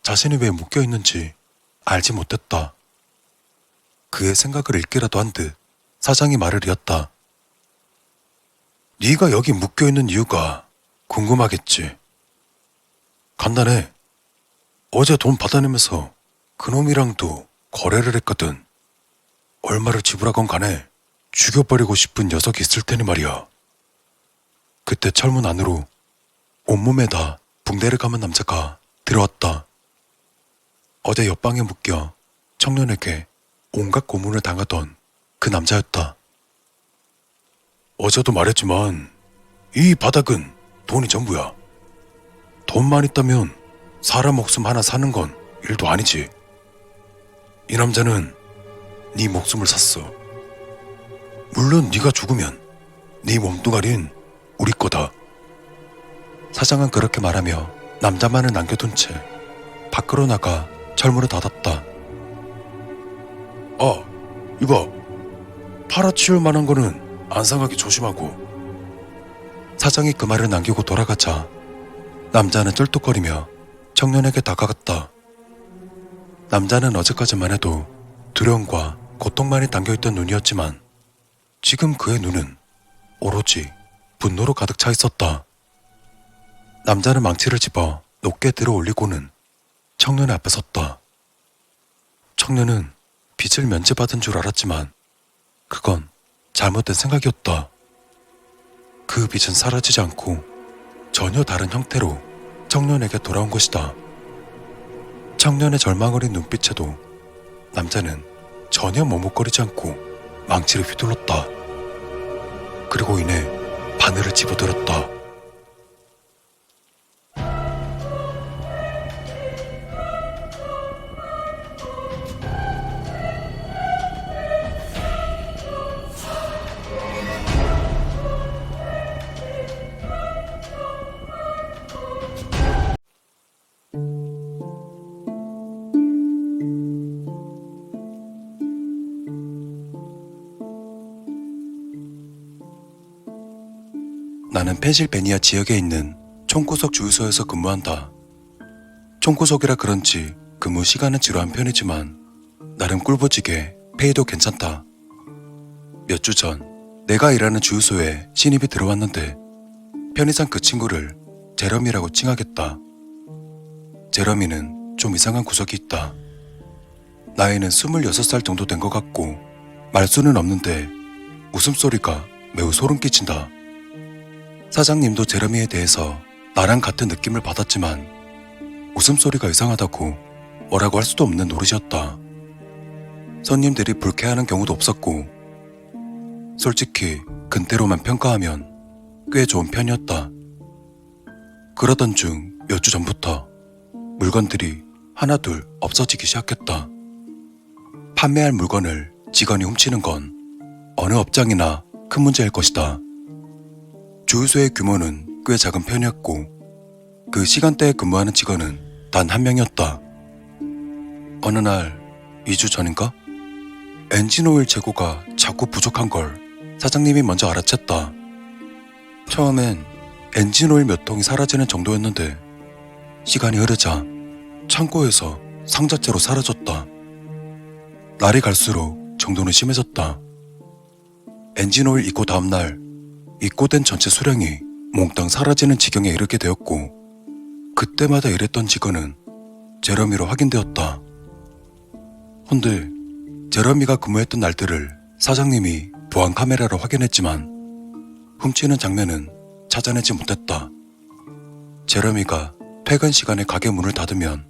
자신이 왜 묶여있는지 알지 못했다. 그의 생각을 읽기라도 한 듯 사장이 말을 이었다. 네가 여기 묶여있는 이유가 궁금하겠지. 간단해. 어제 돈 받아내면서 그놈이랑도 거래를 했거든. 얼마를 지불하건 간에 죽여버리고 싶은 녀석이 있을 테니 말이야. 그때 철문 안으로 온몸에다 붕대를 감은 남자가 들어왔다. 어제 옆방에 묶여 청년에게 온갖 고문을 당하던 그 남자였다. 어제도 말했지만 이 바닥은 돈이 전부야. 돈만 있다면 사람 목숨 하나 사는 건 일도 아니지. 이 남자는 네 목숨을 샀어. 물론 네가 죽으면 네 몸뚱아리는 우리 거다. 사장은 그렇게 말하며 남자만을 남겨둔 채 밖으로 나가 철문을 닫았다. 이봐. 팔아치울 만한 거는 안 상하게 조심하고. 사장이 그 말을 남기고 돌아가자 남자는 쩔뚝거리며 청년에게 다가갔다. 남자는 어제까지만 해도 두려움과 고통만이 담겨있던 눈이었지만 지금 그의 눈은 오로지 분노로 가득 차 있었다. 남자는 망치를 집어 높게 들어 올리고는 청년의 앞에 섰다. 청년은 빚을 면제받은 줄 알았지만 그건 잘못된 생각이었다. 그 빚은 사라지지 않고 전혀 다른 형태로 청년에게 돌아온 것이다. 청년의 절망 어린 눈빛에도 남자는 전혀 머뭇거리지 않고 망치를 휘둘렀다. 그리고 이내 바늘을 집어들었다. 나는 펜실베니아 지역에 있는 총구석 주유소에서 근무한다. 총구석이라 그런지 근무 시간은 지루한 편이지만 나름 꿀보지게 페이도 괜찮다. 몇 주 전 내가 일하는 주유소에 신입이 들어왔는데 편의상 그 친구를 제러미라고 칭하겠다. 제러미는 좀 이상한 구석이 있다. 나이는 26살 정도 된 것 같고 말수는 없는데 웃음소리가 매우 소름 끼친다. 사장님도 제러미에 대해서 나랑 같은 느낌을 받았지만 웃음소리가 이상하다고 뭐라고 할 수도 없는 노릇이었다. 손님들이 불쾌하는 경우도 없었고 솔직히 근태로만 평가하면 꽤 좋은 편이었다. 그러던 중 몇 주 전부터 물건들이 하나둘 없어지기 시작했다. 판매할 물건을 직원이 훔치는 건 어느 업장이나 큰 문제일 것이다. 주유소의 규모는 꽤 작은 편이었고 그 시간대에 근무하는 직원은 단 한 명이었다. 어느 날 2주 전인가? 엔진오일 재고가 자꾸 부족한 걸 사장님이 먼저 알아챘다. 처음엔 엔진오일 몇 통이 사라지는 정도였는데 시간이 흐르자 창고에서 상자째로 사라졌다. 날이 갈수록 정도는 심해졌다. 엔진오일 입고 다음날 입고된 전체 수량이 몽땅 사라지는 지경에 이르게 되었고 그때마다 이랬던 직원은 제러미로 확인되었다. 헌데 제러미가 근무했던 날들을 사장님이 보안 카메라로 확인했지만 훔치는 장면은 찾아내지 못했다. 제러미가 퇴근 시간에 가게 문을 닫으면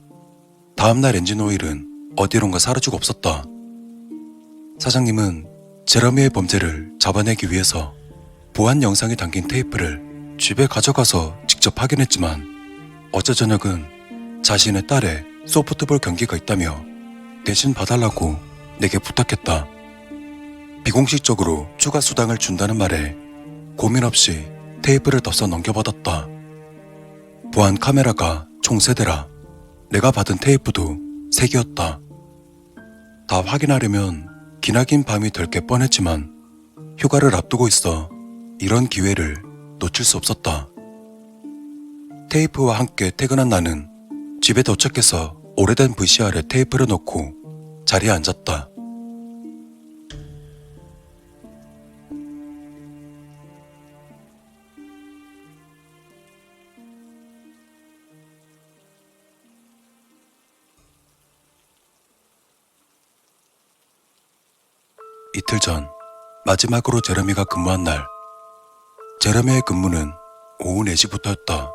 다음날 엔진오일은 어디론가 사라지고 없었다. 사장님은 제러미의 범죄를 잡아내기 위해서 보안 영상이 담긴 테이프를 집에 가져가서 직접 확인했지만 어제 저녁은 자신의 딸의 소프트볼 경기가 있다며 대신 봐달라고 내게 부탁했다. 비공식적으로 추가 수당을 준다는 말에 고민 없이 테이프를 덮어 넘겨받았다. 보안 카메라가 총 3대라 내가 받은 테이프도 3개였다. 다 확인하려면 기나긴 밤이 될 게 뻔했지만 휴가를 앞두고 있어 이런 기회를 놓칠 수 없었다. 테이프와 함께 퇴근한 나는 집에 도착해서 오래된 VCR에 테이프를 넣고 자리에 앉았다. 이틀 전 마지막으로 제러미가 근무한 날, 제러미의 근무는 오후 4시부터였다.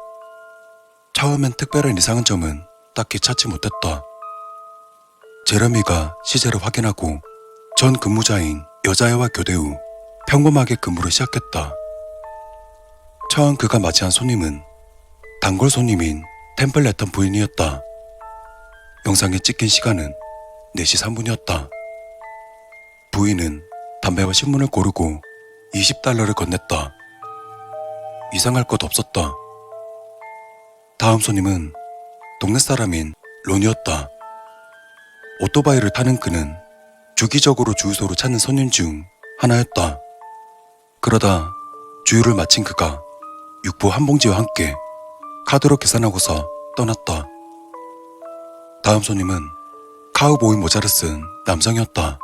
처음엔 특별한 이상한 점은 딱히 찾지 못했다. 제러미가 시제를 확인하고 전 근무자인 여자애와 교대 후 평범하게 근무를 시작했다. 처음 그가 맞이한 손님은 단골 손님인 템플레턴 부인이었다. 영상에 찍힌 시간은 4시 3분이었다. 부인은 담배와 신문을 고르고 $20를 건넸다. 이상할 것 없었다. 다음 손님은 동네 사람인 론이었다. 오토바이를 타는 그는 주기적으로 주유소로 찾는 손님 중 하나였다. 그러다 주유를 마친 그가 육포 한 봉지와 함께 카드로 계산하고서 떠났다. 다음 손님은 카우보이 모자를 쓴 남성이었다.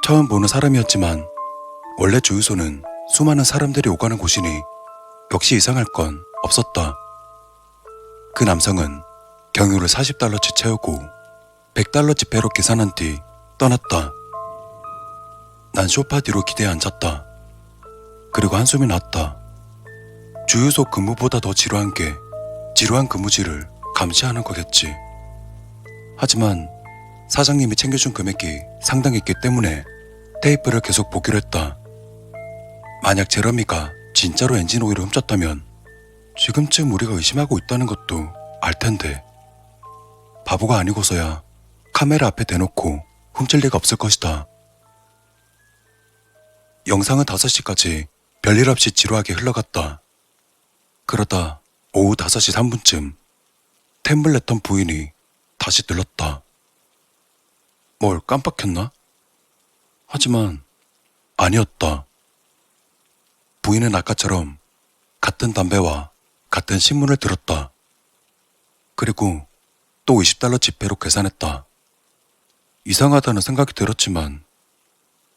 처음 보는 사람이었지만 원래 주유소는 수많은 사람들이 오가는 곳이니 역시 이상할 건 없었다. 그 남성은 경유를 $40치 채우고 $100 지폐로 계산한 뒤 떠났다. 난 소파 뒤로 기대에 앉았다. 그리고 한숨이 났다. 주유소 근무보다 더 지루한 게 지루한 근무지를 감시하는 거겠지. 하지만 사장님이 챙겨준 금액이 상당했기 때문에 테이프를 계속 보기로 했다. 만약 제러미가 진짜로 엔진 오일을 훔쳤다면 지금쯤 우리가 의심하고 있다는 것도 알 텐데 바보가 아니고서야 카메라 앞에 대놓고 훔칠 리가 없을 것이다. 영상은 5시까지 별일 없이 지루하게 흘러갔다. 그러다 오후 5시 3분쯤 템블레턴 부인이 다시 들렀다. 뭘 깜빡했나? 하지만 아니었다. 부인은 아까처럼 같은 담배와 같은 신문을 들었다. 그리고 또 $20 지폐로 계산했다. 이상하다는 생각이 들었지만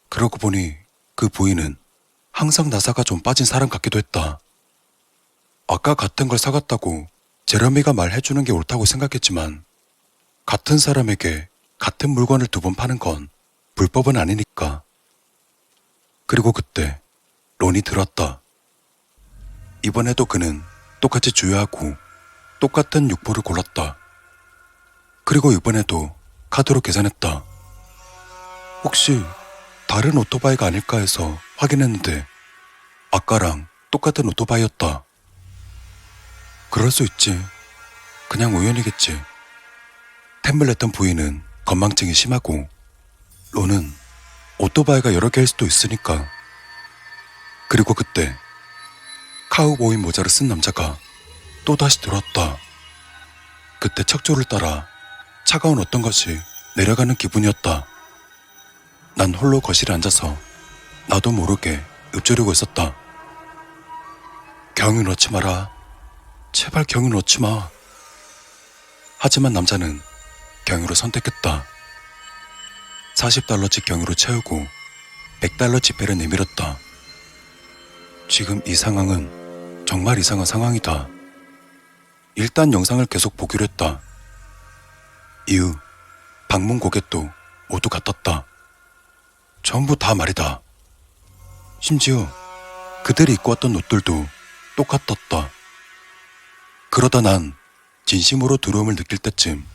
그러고 보니 그 부인은 항상 나사가 좀 빠진 사람 같기도 했다. 아까 같은 걸 사갔다고 제러미가 말해주는 게 옳다고 생각했지만 같은 사람에게 같은 물건을 2번 파는 건 불법은 아니니까. 그리고 그때 론이 들었다. 이번에도 그는 똑같이 주유하고 똑같은 육포를 골랐다. 그리고 이번에도 카드로 계산했다. 혹시 다른 오토바이가 아닐까 해서 확인했는데 아까랑 똑같은 오토바이였다. 그럴 수 있지. 그냥 우연이겠지. 템블레턴 부인은 건망증이 심하고 론은 오토바이가 여러 개일 수도 있으니까. 그리고 그때 카우보이 모자를 쓴 남자가 또다시 들어왔다. 그때 척조를 따라 차가운 어떤 것이 내려가는 기분이었다. 난 홀로 거실에 앉아서 나도 모르게 읊조리고 있었다. 경유 넣지 마라. 제발 경유 넣지 마. 하지만 남자는 경유를 선택했다. 40달러치 경유로 채우고 100달러 지폐를 내밀었다. 지금 이 상황은 정말 이상한 상황이다. 일단 영상을 계속 보기로 했다. 이후 방문 고객도 모두 같았다. 전부 다 말이다. 심지어 그들이 입고 왔던 옷들도 똑같았다. 그러다 난 진심으로 두려움을 느낄 때쯤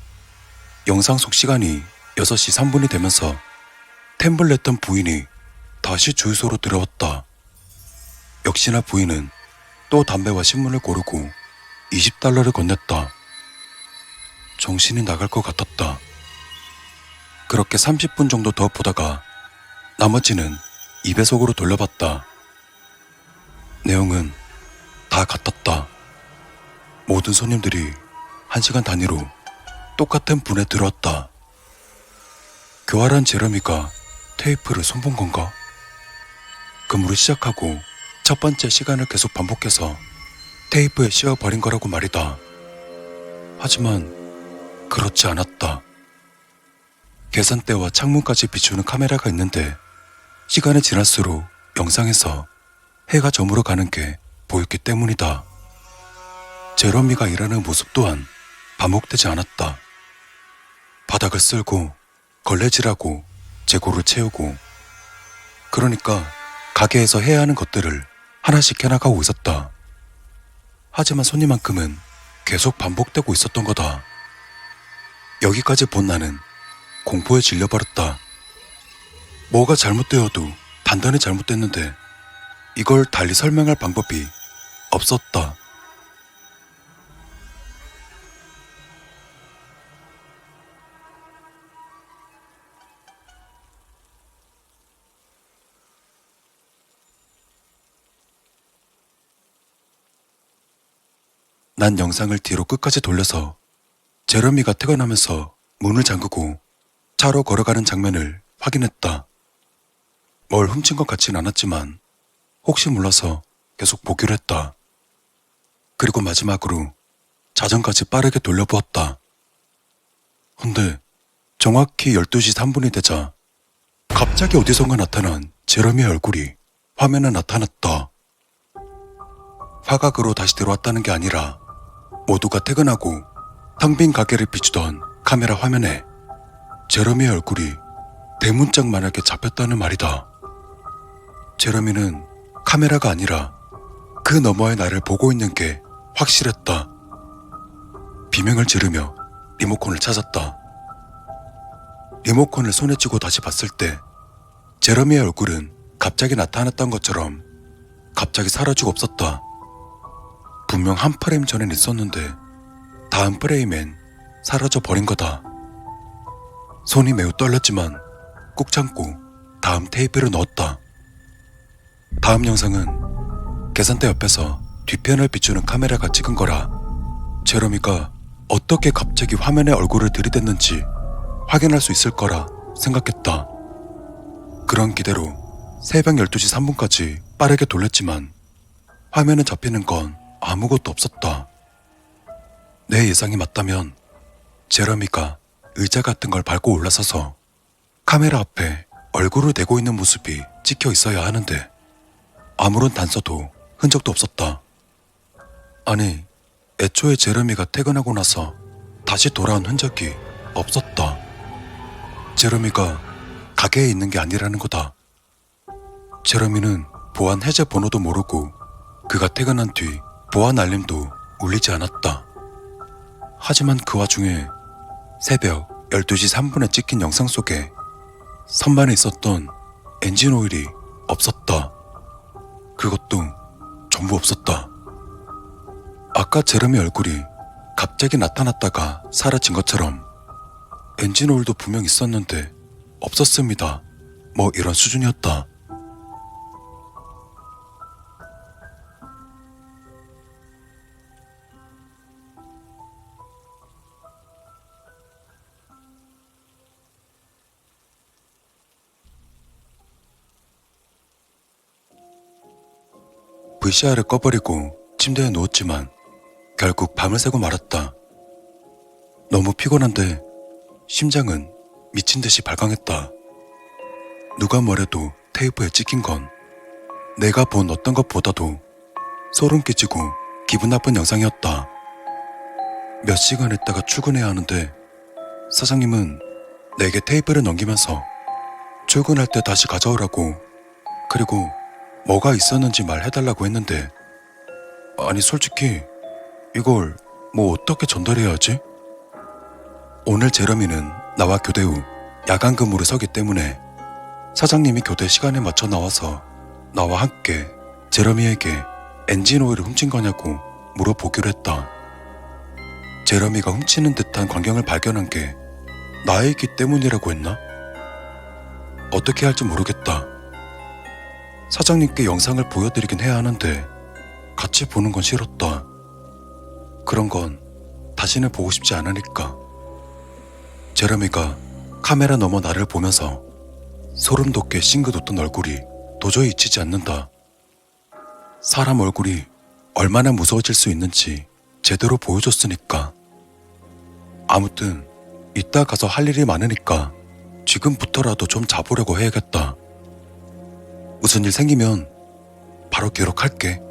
영상 속 시간이 6시 3분이 되면서 템블레턴 부인이 다시 주유소로 들어왔다. 역시나 부인은 또 담배와 신문을 고르고 20달러를 건넸다. 정신이 나갈 것 같았다. 그렇게 30분 정도 더 보다가 나머지는 2배속으로 돌려봤다. 내용은 다 같았다. 모든 손님들이 1시간 단위로 똑같은 분에 들어왔다. 교활한 제러미가 테이프를 손본 건가? 근무를 시작하고 첫 번째 시간을 계속 반복해서 테이프에 씌워버린 거라고 말이다. 하지만 그렇지 않았다. 계산대와 창문까지 비추는 카메라가 있는데 시간이 지날수록 영상에서 해가 저물어 가는 게 보였기 때문이다. 제러미가 일하는 모습 또한 반복되지 않았다. 바닥을 쓸고 걸레질하고 재고를 채우고, 그러니까 가게에서 해야 하는 것들을 하나씩 해나가고 있었다. 하지만 손님만큼은 계속 반복되고 있었던 거다. 여기까지 본 나는 공포에 질려버렸다. 뭐가 잘못되어도 단단히 잘못됐는데 이걸 달리 설명할 방법이 없었다. 난 영상을 뒤로 끝까지 돌려서 제러미가 퇴근하면서 문을 잠그고 차로 걸어가는 장면을 확인했다. 뭘 훔친 것 같진 않았지만 혹시 몰라서 계속 보기로 했다. 그리고 마지막으로 자전까지 빠르게 돌려보았다. 근데 정확히 12시 3분이 되자 갑자기 어디선가 나타난 제러미의 얼굴이 화면에 나타났다. 화각으로 다시 들어왔다는 게 아니라 모두가 퇴근하고 텅 빈 가게를 비추던 카메라 화면에 제러미의 얼굴이 대문짝만하게 잡혔다는 말이다. 제러미는 카메라가 아니라 그 너머의 나를 보고 있는 게 확실했다. 비명을 지르며 리모컨을 찾았다. 리모컨을 손에 쥐고 다시 봤을 때 제러미의 얼굴은 갑자기 나타났던 것처럼 갑자기 사라지고 없었다. 분명 한 프레임 전엔 있었는데 다음 프레임엔 사라져 버린 거다. 손이 매우 떨렸지만 꾹 참고 다음 테이프를 넣었다. 다음 영상은 계산대 옆에서 뒤편을 비추는 카메라가 찍은 거라 제러미가 어떻게 갑자기 화면에 얼굴을 들이댔는지 확인할 수 있을 거라 생각했다. 그런 기대로 새벽 12시 3분까지 빠르게 돌렸지만 화면에 잡히는 건 아무것도 없었다. 내 예상이 맞다면 제러미가 의자 같은 걸 밟고 올라서서 카메라 앞에 얼굴을 대고 있는 모습이 찍혀 있어야 하는데 아무런 단서도 흔적도 없었다. 아니, 애초에 제러미가 퇴근하고 나서 다시 돌아온 흔적이 없었다. 제러미가 가게에 있는 게 아니라는 거다. 제러미는 보안 해제 번호도 모르고 그가 퇴근한 뒤 보안 알림도 울리지 않았다. 하지만 그 와중에 새벽 12시 3분에 찍힌 영상 속에 선반에 있었던 엔진 오일이 없었다. 그것도 전부 없었다. 아까 제러미 얼굴이 갑자기 나타났다가 사라진 것처럼 엔진 오일도 분명 있었는데 없었습니다. 뭐 이런 수준이었다. VCR을 꺼버리고 침대에 누웠지만 결국 밤을 새고 말았다. 너무 피곤한데 심장은 미친 듯이 발광했다. 누가 뭐래도 테이프에 찍힌 건 내가 본 어떤 것보다도 소름 끼치고 기분 나쁜 영상이었다. 몇 시간 있다가 출근해야 하는데 사장님은 내게 테이프를 넘기면서 출근할 때 다시 가져오라고, 그리고 뭐가 있었는지 말해달라고 했는데, 아니 솔직히 이걸 뭐 어떻게 전달해야 하지? 오늘 제러미는 나와 교대 후 야간 근무를 서기 때문에 사장님이 교대 시간에 맞춰 나와서 나와 함께 제러미에게 엔진 오일을 훔친 거냐고 물어보기로 했다. 제러미가 훔치는 듯한 광경을 발견한 게 나이기 때문이라고 했나? 어떻게 할지 모르겠다. 사장님께 영상을 보여드리긴 해야 하는데 같이 보는 건 싫었다. 그런 건 다시는 보고 싶지 않으니까. 제러미가 카메라 너머 나를 보면서 소름 돋게 싱긋 웃던 얼굴이 도저히 잊히지 않는다. 사람 얼굴이 얼마나 무서워질 수 있는지 제대로 보여줬으니까. 아무튼 이따 가서 할 일이 많으니까 지금부터라도 좀 자보려고 해야겠다. 무슨 일 생기면 바로 기록할게.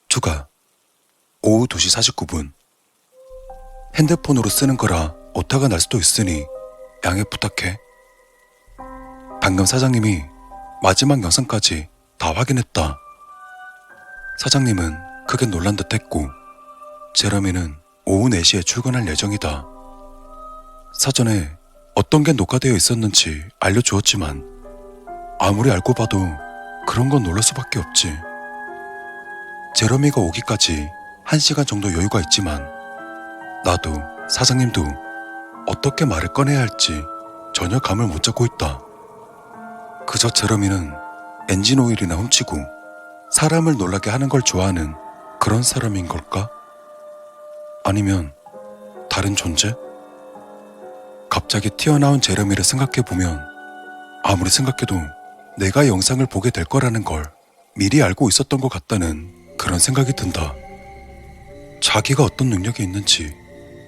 추가. 오후 2시 49분. 핸드폰으로 쓰는 거라 오타가 날 수도 있으니 양해 부탁해. 방금 사장님이 마지막 영상까지 다 확인했다. 사장님은 크게 놀란 듯 했고 제러미는 오후 4시에 출근할 예정이다. 사전에 어떤 게 녹화되어 있었는지 알려주었지만 아무리 알고 봐도 그런 건 놀랄 수밖에 없지. 제러미가 오기까지 1시간 정도 여유가 있지만 나도 사장님도 어떻게 말을 꺼내야 할지 전혀 감을 못 잡고 있다. 그저 제러미는 엔진 오일이나 훔치고 사람을 놀라게 하는 걸 좋아하는 그런 사람인 걸까? 아니면 다른 존재? 갑자기 튀어나온 제러미를 생각해보면 아무리 생각해도 내가 영상을 보게 될 거라는 걸 미리 알고 있었던 것 같다는 그런 생각이 든다. 자기가 어떤 능력이 있는지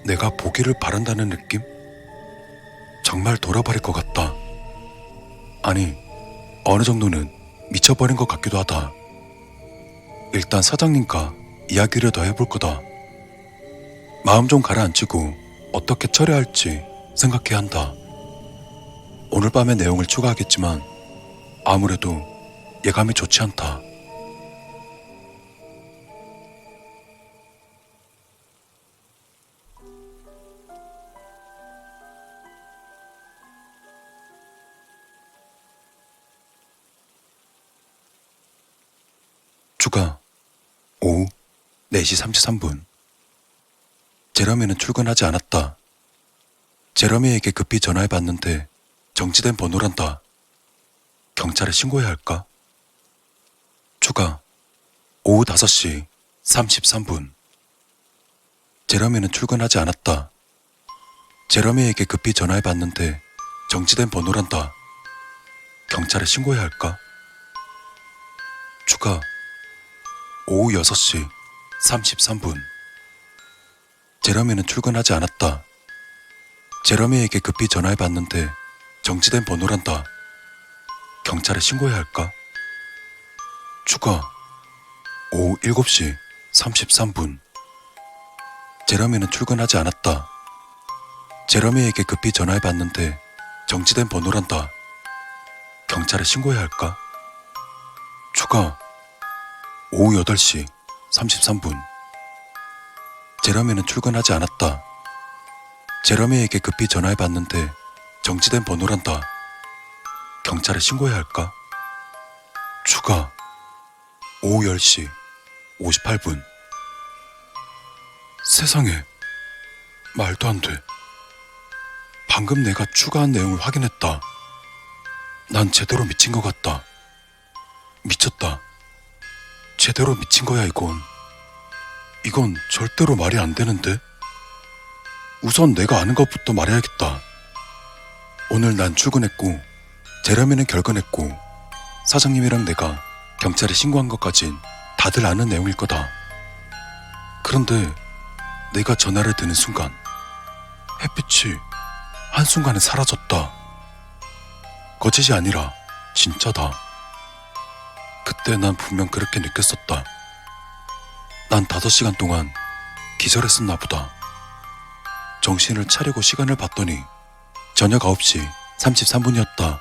내가 보기를 바란다는 느낌? 정말 돌아버릴 것 같다. 아니, 어느 정도는 미쳐버린 것 같기도 하다. 일단 사장님과 이야기를 더 해볼 거다. 마음 좀 가라앉히고 어떻게 처리할지 생각해야 한다. 오늘 밤의 내용을 추가하겠지만 아무래도 예감이 좋지 않다. 추가. 오후 4시 33분. 제러미는 출근하지 않았다. 제러미에게 급히 전화해봤는데 정지된 번호란다. 경찰에 신고해야 할까? 추가. 오후 5시 33분. 제러미는 출근하지 않았다. 제러미에게 급히 전화해봤는데 정지된 번호란다. 경찰에 신고해야 할까? 추가. 오후 6시 33분. 제러미는 출근하지 않았다. 제러미에게 급히 전화해봤는데 정지된 번호란다. 경찰에 신고해야 할까? 추가. 오후 7시 33분. 제러미는 출근하지 않았다. 제러미에게 급히 전화해봤는데 정지된 번호란다. 경찰에 신고해야 할까? 추가. 오후 8시 33분. 제러미는 출근하지 않았다. 제러미에게 급히 전화해봤는데 정지된 번호란다. 경찰에 신고해야 할까? 추가. 오후 10시 58분. 세상에, 말도 안 돼. 방금 내가 추가한 내용을 확인했다. 난 제대로 미친 것 같다. 미쳤다. 제대로 미친 거야, 이건. 이건 절대로 말이 안 되는데? 우선 내가 아는 것부터 말해야겠다. 오늘 난 출근했고, 제러미는 결근했고, 사장님이랑 내가 경찰에 신고한 것까진 다들 아는 내용일 거다. 그런데 내가 전화를 드는 순간 햇빛이 한순간에 사라졌다. 거짓이 아니라 진짜다. 그때 난 분명 그렇게 느꼈었다. 난 5시간 동안 기절했었나 보다. 정신을 차리고 시간을 봤더니 저녁 9시 33분이었다.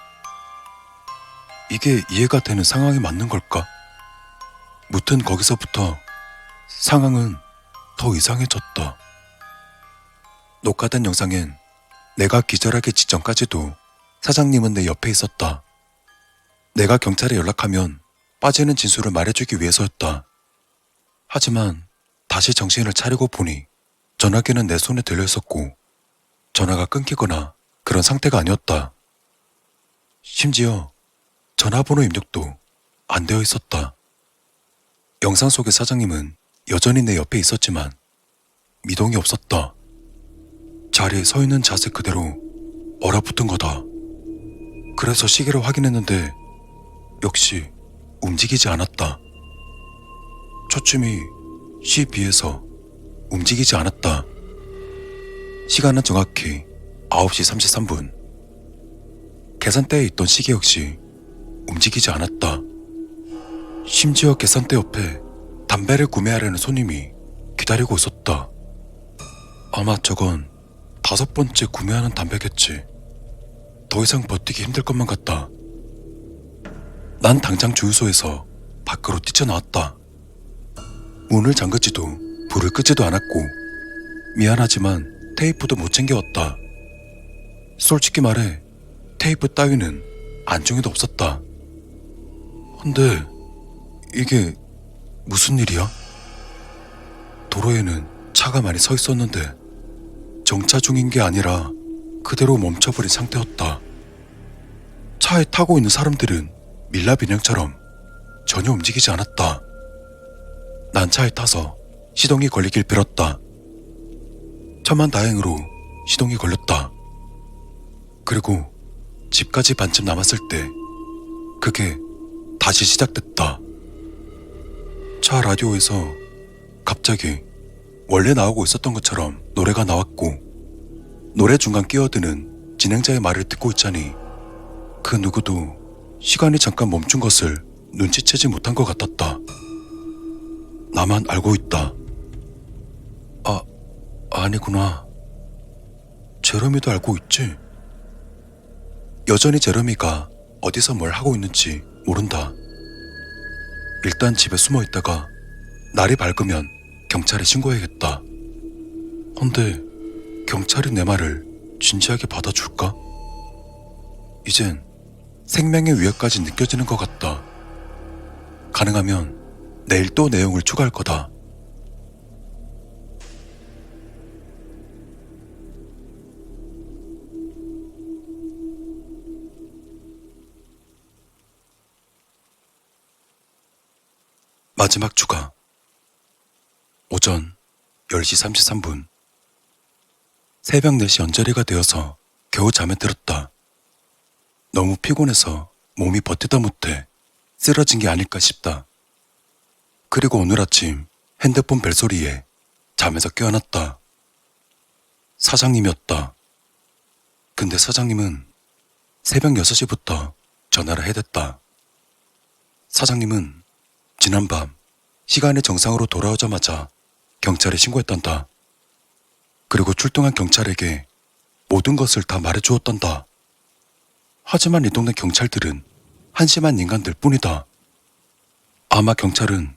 이게 이해가 되는 상황이 맞는 걸까? 무튼 거기서부터 상황은 더 이상해졌다. 녹화된 영상엔 내가 기절하기 직전까지도 사장님은 내 옆에 있었다. 내가 경찰에 연락하면 빠지는 진술을 말해주기 위해서였다. 하지만 다시 정신을 차리고 보니 전화기는 내 손에 들려있었고 전화가 끊기거나 그런 상태가 아니었다. 심지어 전화번호 입력도 안 되어 있었다. 영상 속의 사장님은 여전히 내 옆에 있었지만 미동이 없었다. 자리에 서 있는 자세 그대로 얼어붙은 거다. 그래서 시계를 확인했는데 역시 움직이지 않았다. 초침이 12에서 움직이지 않았다. 시간은 정확히 9시 33분. 계산대에 있던 시계 역시 움직이지 않았다. 심지어 계산대 옆에 담배를 구매하려는 손님이 기다리고 있었다. 아마 저건 5번째 구매하는 담배겠지. 더 이상 버티기 힘들 것만 같다. 난 당장 주유소에서 밖으로 뛰쳐나왔다. 문을 잠그지도 불을 끄지도 않았고 미안하지만 테이프도 못 챙겨왔다. 솔직히 말해 테이프 따위는 안중에도 없었다. 근데 이게 무슨 일이야? 도로에는 차가 많이 서 있었는데 정차 중인 게 아니라 그대로 멈춰버린 상태였다. 차에 타고 있는 사람들은 밀랍 인형처럼 전혀 움직이지 않았다. 난 차에 타서 시동이 걸리길 빌었다. 천만다행으로 시동이 걸렸다. 그리고 집까지 반쯤 남았을 때 그게 다시 시작됐다. 차 라디오에서 갑자기 원래 나오고 있었던 것처럼 노래가 나왔고 노래 중간 끼어드는 진행자의 말을 듣고 있자니 그 누구도 시간이 잠깐 멈춘 것을 눈치채지 못한 것 같았다. 나만 알고 있다. 아니구나. 제러미도 알고 있지? 여전히 제러미가 어디서 뭘 하고 있는지 모른다. 일단 집에 숨어 있다가 날이 밝으면 경찰에 신고해야겠다. 근데 경찰이 내 말을 진지하게 받아줄까? 이젠 생명의 위협까지 느껴지는 것 같다. 가능하면 내일 또 내용을 추가할 거다. 마지막 추가. 오전 10시 33분. 새벽 4시 언저리가 되어서 겨우 잠에 들었다. 너무 피곤해서 몸이 버티다 못해 쓰러진 게 아닐까 싶다. 그리고 오늘 아침 핸드폰 벨소리에 잠에서 깨어났다. 사장님이었다. 근데 사장님은 새벽 6시부터 전화를 해댔다. 사장님은 지난밤 시간이 정상으로 돌아오자마자 경찰에 신고했단다. 그리고 출동한 경찰에게 모든 것을 다 말해주었단다. 하지만 이 동네 경찰들은 한심한 인간들 뿐이다. 아마 경찰은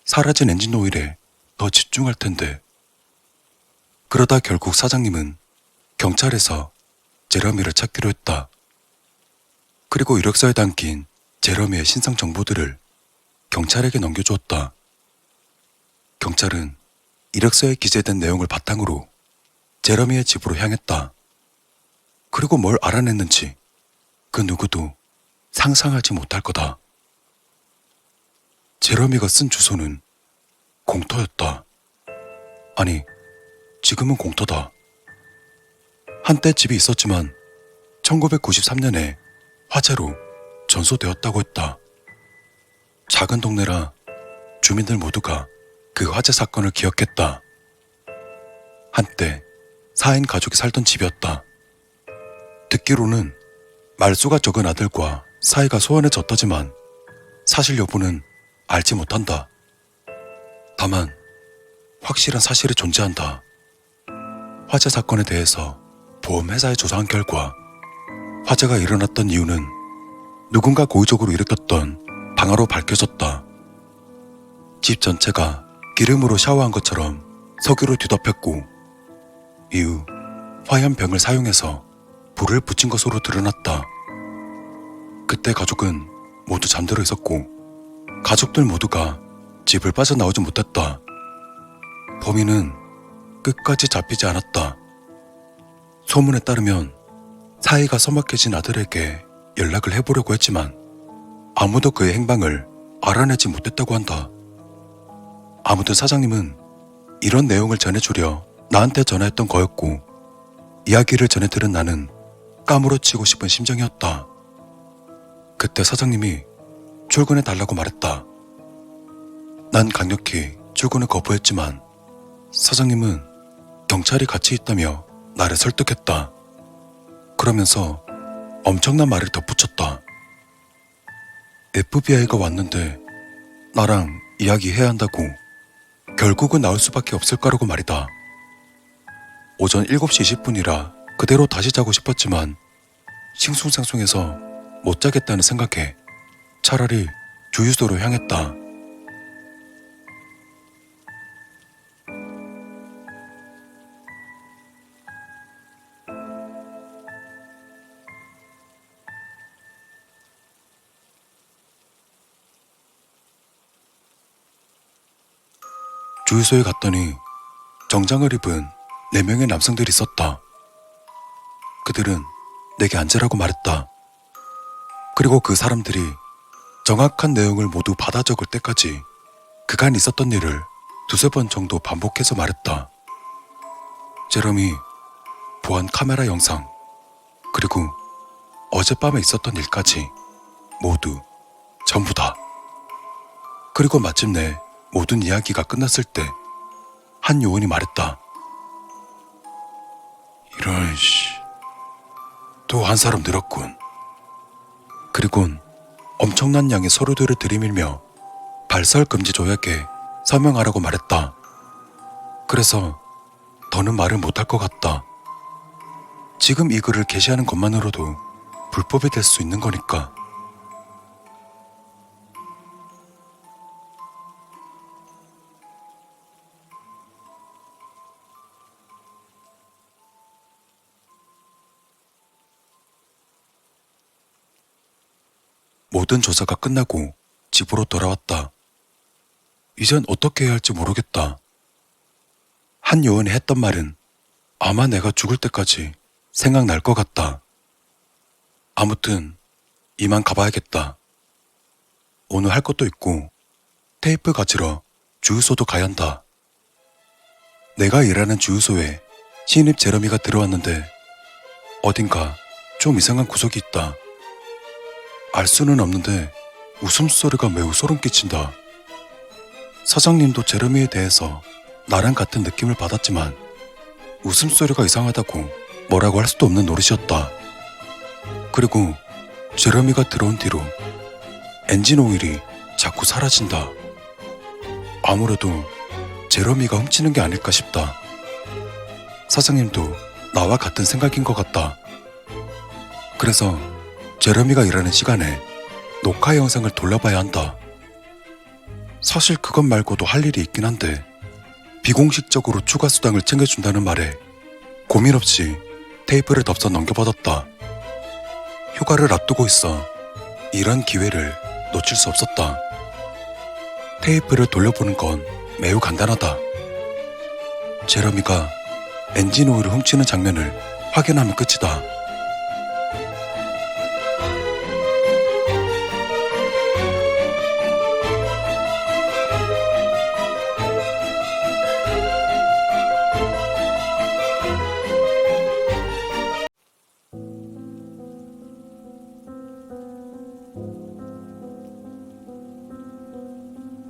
사라진 엔진 오일에 더 집중할 텐데. 그러다 결국 사장님은 경찰에서 제러미를 찾기로 했다. 그리고 이력서에 담긴 제러미의 신상 정보들을 경찰에게 넘겨주었다. 경찰은 이력서에 기재된 내용을 바탕으로 제러미의 집으로 향했다. 그리고 뭘 알아냈는지 그 누구도 상상하지 못할 거다. 제러미가 쓴 주소는 공터였다. 아니, 지금은 공터다. 한때 집이 있었지만 1993년에 화재로 전소되었다고 했다. 작은 동네라 주민들 모두가 그 화재 사건을 기억했다. 한때 4인 가족이 살던 집이었다. 듣기로는 말수가 적은 아들과 사이가 소원해졌다지만 사실 여부는 알지 못한다. 다만 확실한 사실이 존재한다. 화재 사건에 대해서 보험회사에 조사한 결과 화재가 일어났던 이유는 누군가 고의적으로 일으켰던 방화로 밝혀졌다. 집 전체가 기름으로 샤워한 것처럼 석유로 뒤덮였고 이후 화염병을 사용해서 불을 붙인 것으로 드러났다. 그때 가족은 모두 잠들어 있었고 가족들 모두가 집을 빠져나오지 못했다. 범인은 끝까지 잡히지 않았다. 소문에 따르면 사이가 서먹해진 아들에게 연락을 해보려고 했지만 아무도 그의 행방을 알아내지 못했다고 한다. 아무튼 사장님은 이런 내용을 전해주려 나한테 전화했던 거였고 이야기를 전해 들은 나는 까무러치고 싶은 심정이었다. 그때 사장님이 출근해 달라고 말했다. 난 강력히 출근을 거부했지만 사장님은 경찰이 같이 있다며 나를 설득했다. 그러면서 엄청난 말을 덧붙였다. FBI가 왔는데 나랑 이야기해야 한다고 결국은 나올 수밖에 없을 거라고 말이다. 오전 7시 20분이라 그대로 다시 자고 싶었지만 싱숭생숭해서 못 자겠다는 생각에 차라리 주유소로 향했다. 주유소에 갔더니 정장을 입은 4명의 남성들이 있었다. 그들은 내게 앉으라고 말했다. 그리고 그 사람들이 정확한 내용을 모두 받아 적을 때까지 그간 있었던 일을 2-3번 정도 반복해서 말했다. 제러미, 보안 카메라 영상, 그리고 어젯밤에 있었던 일까지 모두 전부 다. 그리고 마침내 모든 이야기가 끝났을 때 한 요원이 말했다. 이런 또 한 사람 늘었군. 그리곤 엄청난 양의 서류들을 들이밀며 발설 금지 조약에 서명하라고 말했다. 그래서 더는 말을 못할 것 같다. 지금 이 글을 게시하는 것만으로도 불법이 될 수 있는 거니까. 모든 조사가 끝나고 집으로 돌아왔다. 이젠 어떻게 해야 할지 모르겠다. 한 요원이 했던 말은 아마 내가 죽을 때까지 생각날 것 같다. 아무튼 이만 가봐야겠다. 오늘 할 것도 있고 테이프 가지러 주유소도 가야 한다. 내가 일하는 주유소에 신입 제러미가 들어왔는데 어딘가 좀 이상한 구석이 있다. 알 수는 없는데 웃음소리가 매우 소름 끼친다. 사장님도 제러미에 대해서 나랑 같은 느낌을 받았지만 웃음소리가 이상하다고 뭐라고 할 수도 없는 노릇이었다. 그리고 제러미가 들어온 뒤로 엔진 오일이 자꾸 사라진다. 아무래도 제러미가 훔치는 게 아닐까 싶다. 사장님도 나와 같은 생각인 것 같다. 그래서 제러미가 일하는 시간에 녹화 영상을 돌려봐야 한다. 사실 그것 말고도 할 일이 있긴 한데 비공식적으로 추가 수당을 챙겨준다는 말에 고민 없이 테이프를 덮어 넘겨받았다. 휴가를 앞두고 있어 이런 기회를 놓칠 수 없었다. 테이프를 돌려보는 건 매우 간단하다. 제러미가 엔진 오일을 훔치는 장면을 확인하면 끝이다.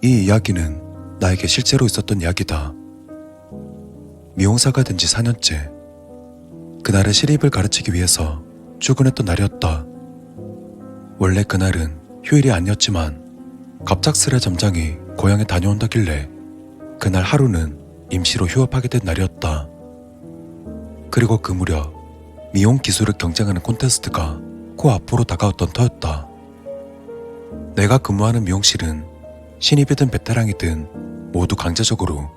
이 이야기는 나에게 실제로 있었던 이야기다. 미용사가 된 지 4년째. 그날은 신입을 가르치기 위해서 출근했던 날이었다. 원래 그날은 휴일이 아니었지만 갑작스레 점장이 고향에 다녀온다길래 그날 하루는 임시로 휴업하게 된 날이었다. 그리고 그 무렵 미용 기술을 경쟁하는 콘테스트가 코앞으로 다가왔던 터였다. 내가 근무하는 미용실은 신입이든 베테랑이든 모두 강제적으로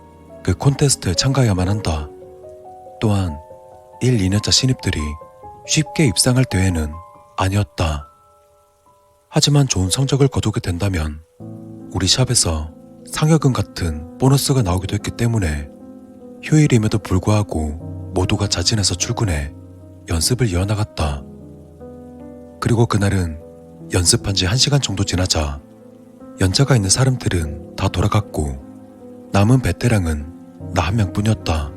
그 콘테스트에 참가해야만 한다. 또한 1, 2년차 신입들이 쉽게 입상할 대회는 아니었다. 하지만 좋은 성적을 거두게 된다면 우리 샵에서 상여금 같은 보너스가 나오기도 했기 때문에 휴일임에도 불구하고 모두가 자진해서 출근해 연습을 이어나갔다. 그리고 그날은 연습한 지 1시간 정도 지나자 연차가 있는 사람들은 다 돌아갔고 남은 베테랑은 나 한 명뿐이었다.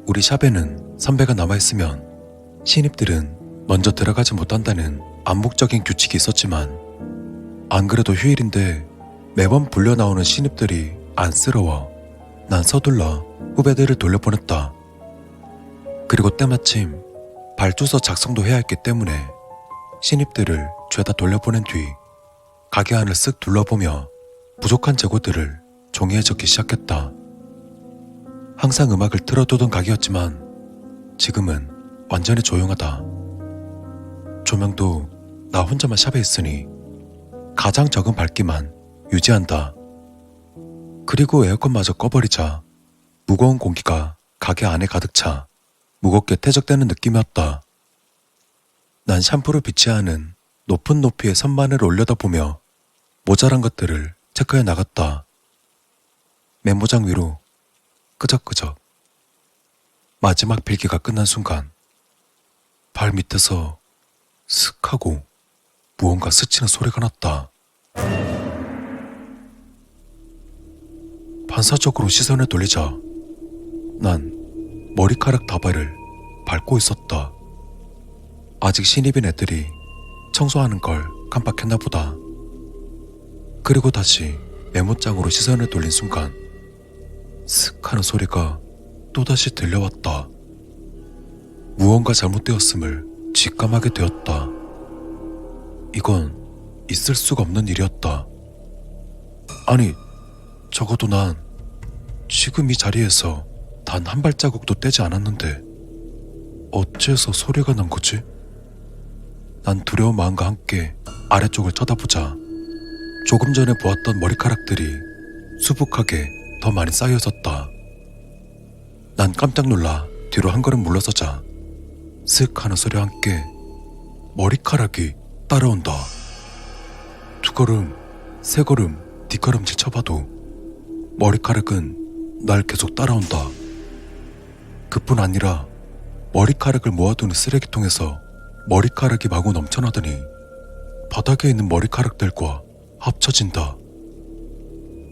우리 샵에는 선배가 남아있으면 신입들은 먼저 들어가지 못한다는 암묵적인 규칙이 있었지만 안 그래도 휴일인데 매번 불려 나오는 신입들이 안쓰러워 난 서둘러 후배들을 돌려보냈다. 그리고 때마침 발주서 작성도 해야 했기 때문에 신입들을 죄다 돌려보낸 뒤 가게 안을 쓱 둘러보며 부족한 재고들을 종이에 적기 시작했다. 항상 음악을 틀어두던 가게였지만 지금은 완전히 조용하다. 조명도 나 혼자만 샵에 있으니 가장 적은 밝기만 유지한다. 그리고 에어컨마저 꺼버리자 무거운 공기가 가게 안에 가득 차 무겁게 퇴적되는 느낌이었다. 난 샴푸를 비치하는 높은 높이의 선반을 올려다보며 모자란 것들을 체크해 나갔다. 메모장 위로 끄적끄적. 마지막 필기가 끝난 순간 발 밑에서 슥 하고 무언가 스치는 소리가 났다. 반사적으로 시선을 돌리자 난 머리카락 다발을 밟고 있었다. 아직 신입인 애들이 청소하는 걸 깜빡했나 보다. 그리고 다시 메모장으로 시선을 돌린 순간 슥 하는 소리가 또다시 들려왔다. 무언가 잘못되었음을 직감하게 되었다. 이건 있을 수가 없는 일이었다. 아니, 적어도 난 지금 이 자리에서 단 한 발자국도 떼지 않았는데 어째서 소리가 난 거지? 난 두려운 마음과 함께 아래쪽을 쳐다보자 조금 전에 보았던 머리카락들이 수북하게 더 많이 쌓여 있었다. 난 깜짝 놀라 뒤로 한 걸음 물러서자 슥 하는 소리와 함께 머리카락이 따라온다. 두 걸음, 세 걸음 뒷걸음질 쳐봐도 머리카락은 날 계속 따라온다. 그뿐 아니라 머리카락을 모아두는 쓰레기통에서 머리카락이 마구 넘쳐나더니 바닥에 있는 머리카락들과 합쳐진다.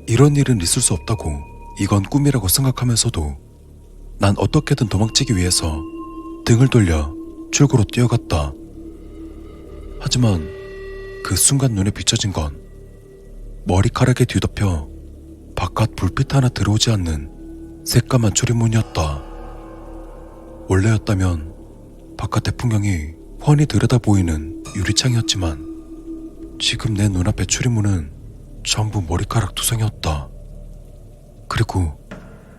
이런 일은 있을 수 없다고 이건 꿈이라고 생각하면서도 난 어떻게든 도망치기 위해서 등을 돌려 출구로 뛰어갔다. 하지만 그 순간 눈에 비춰진 건 머리카락에 뒤덮여 바깥 불빛 하나 들어오지 않는 새까만 출입문이었다. 원래였다면 바깥의 풍경이 훤히 들여다 보이는 유리창이었지만 지금 내 눈앞의 출입문은 전부 머리카락 투성이었다. 그리고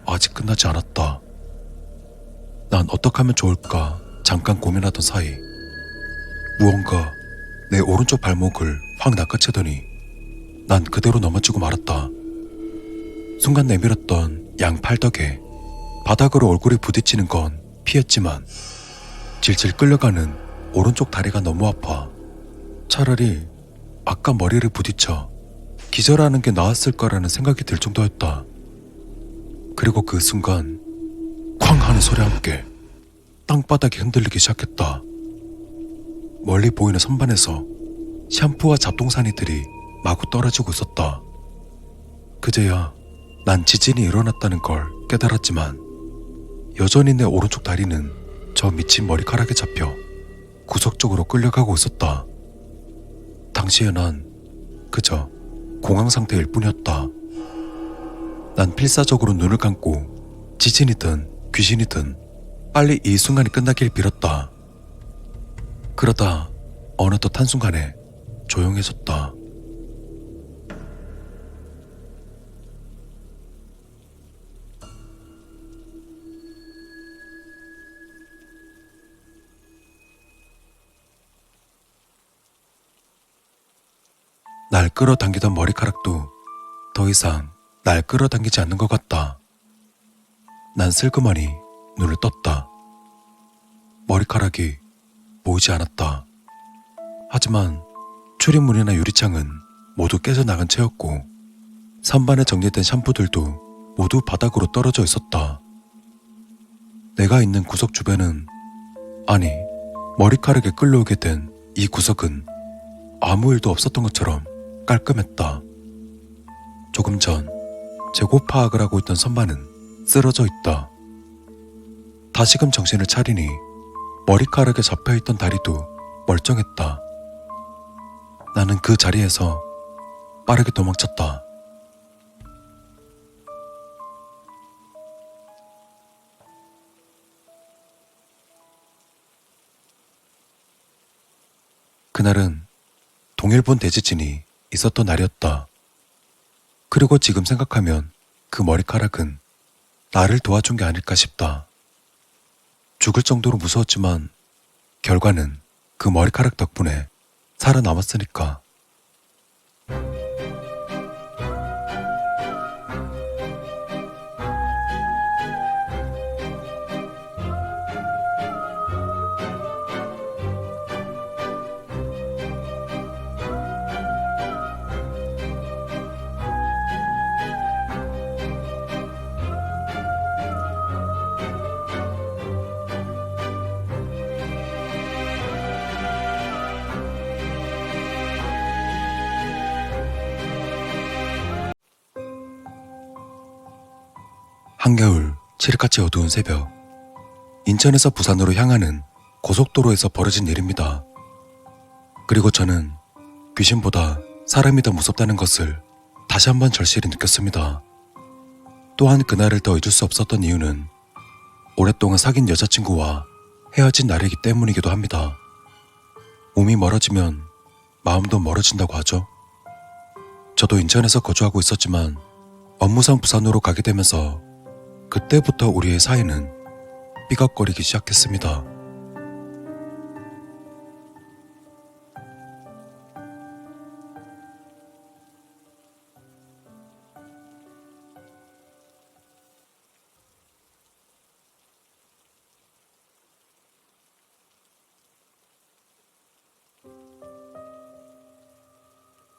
아직 끝나지 않았다. 난 어떻게 하면 좋을까 잠깐 고민하던 사이 무언가 내 오른쪽 발목을 확 낚아채더니 난 그대로 넘어지고 말았다. 순간 내밀었던 양 팔덕에 바닥으로 얼굴이 부딪히는 건 피했지만 질질 끌려가는 오른쪽 다리가 너무 아파 차라리 아까 머리를 부딪혀 기절하는 게 나았을 거라는 생각이 들 정도였다. 그리고 그 순간 쾅 하는 소리와 함께 땅바닥이 흔들리기 시작했다. 멀리 보이는 선반에서 샴푸와 잡동사니들이 마구 떨어지고 있었다. 그제야 난 지진이 일어났다는 걸 깨달았지만 여전히 내 오른쪽 다리는 저 미친 머리카락에 잡혀 구석쪽으로 끌려가고 있었다. 당시에 난 그저 공황 상태일 뿐이었다. 난 필사적으로 눈을 감고 지진이든 귀신이든 빨리 이 순간이 끝나길 빌었다. 그러다 어느덧 한순간에 조용해졌다. 날 끌어당기던 머리카락도 더 이상 날 끌어당기지 않는 것 같다. 난 슬그머니 눈을 떴다. 머리카락이 보이지 않았다. 하지만 출입문이나 유리창은 모두 깨져나간 채였고 선반에 정리된 샴푸들도 모두 바닥으로 떨어져 있었다. 내가 있는 구석 주변은, 아니, 머리카락에 끌려오게 된 이 구석은 아무 일도 없었던 것처럼 깔끔했다. 조금 전 재고 파악을 하고 있던 선반은 쓰러져 있다. 다시금 정신을 차리니 머리카락에 잡혀있던 다리도 멀쩡했다. 나는 그 자리에서 빠르게 도망쳤다. 그날은 동일본 대지진이 있었던 날이었다. 그리고 지금 생각하면 그 머리카락은 나를 도와준 게 아닐까 싶다. 죽을 정도로 무서웠지만 결과는 그 머리카락 덕분에 살아남았으니까. 한겨울 칠흑같이 어두운 새벽, 인천에서 부산으로 향하는 고속도로에서 벌어진 일입니다. 그리고 저는 귀신보다 사람이 더 무섭다는 것을 다시 한번 절실히 느꼈습니다. 또한 그날을 더 잊을 수 없었던 이유는 오랫동안 사귄 여자친구와 헤어진 날이기 때문이기도 합니다. 몸이 멀어지면 마음도 멀어진다고 하죠. 저도 인천에서 거주하고 있었지만 업무상 부산으로 가게 되면서 그때부터 우리의 사이는 삐걱거리기 시작했습니다.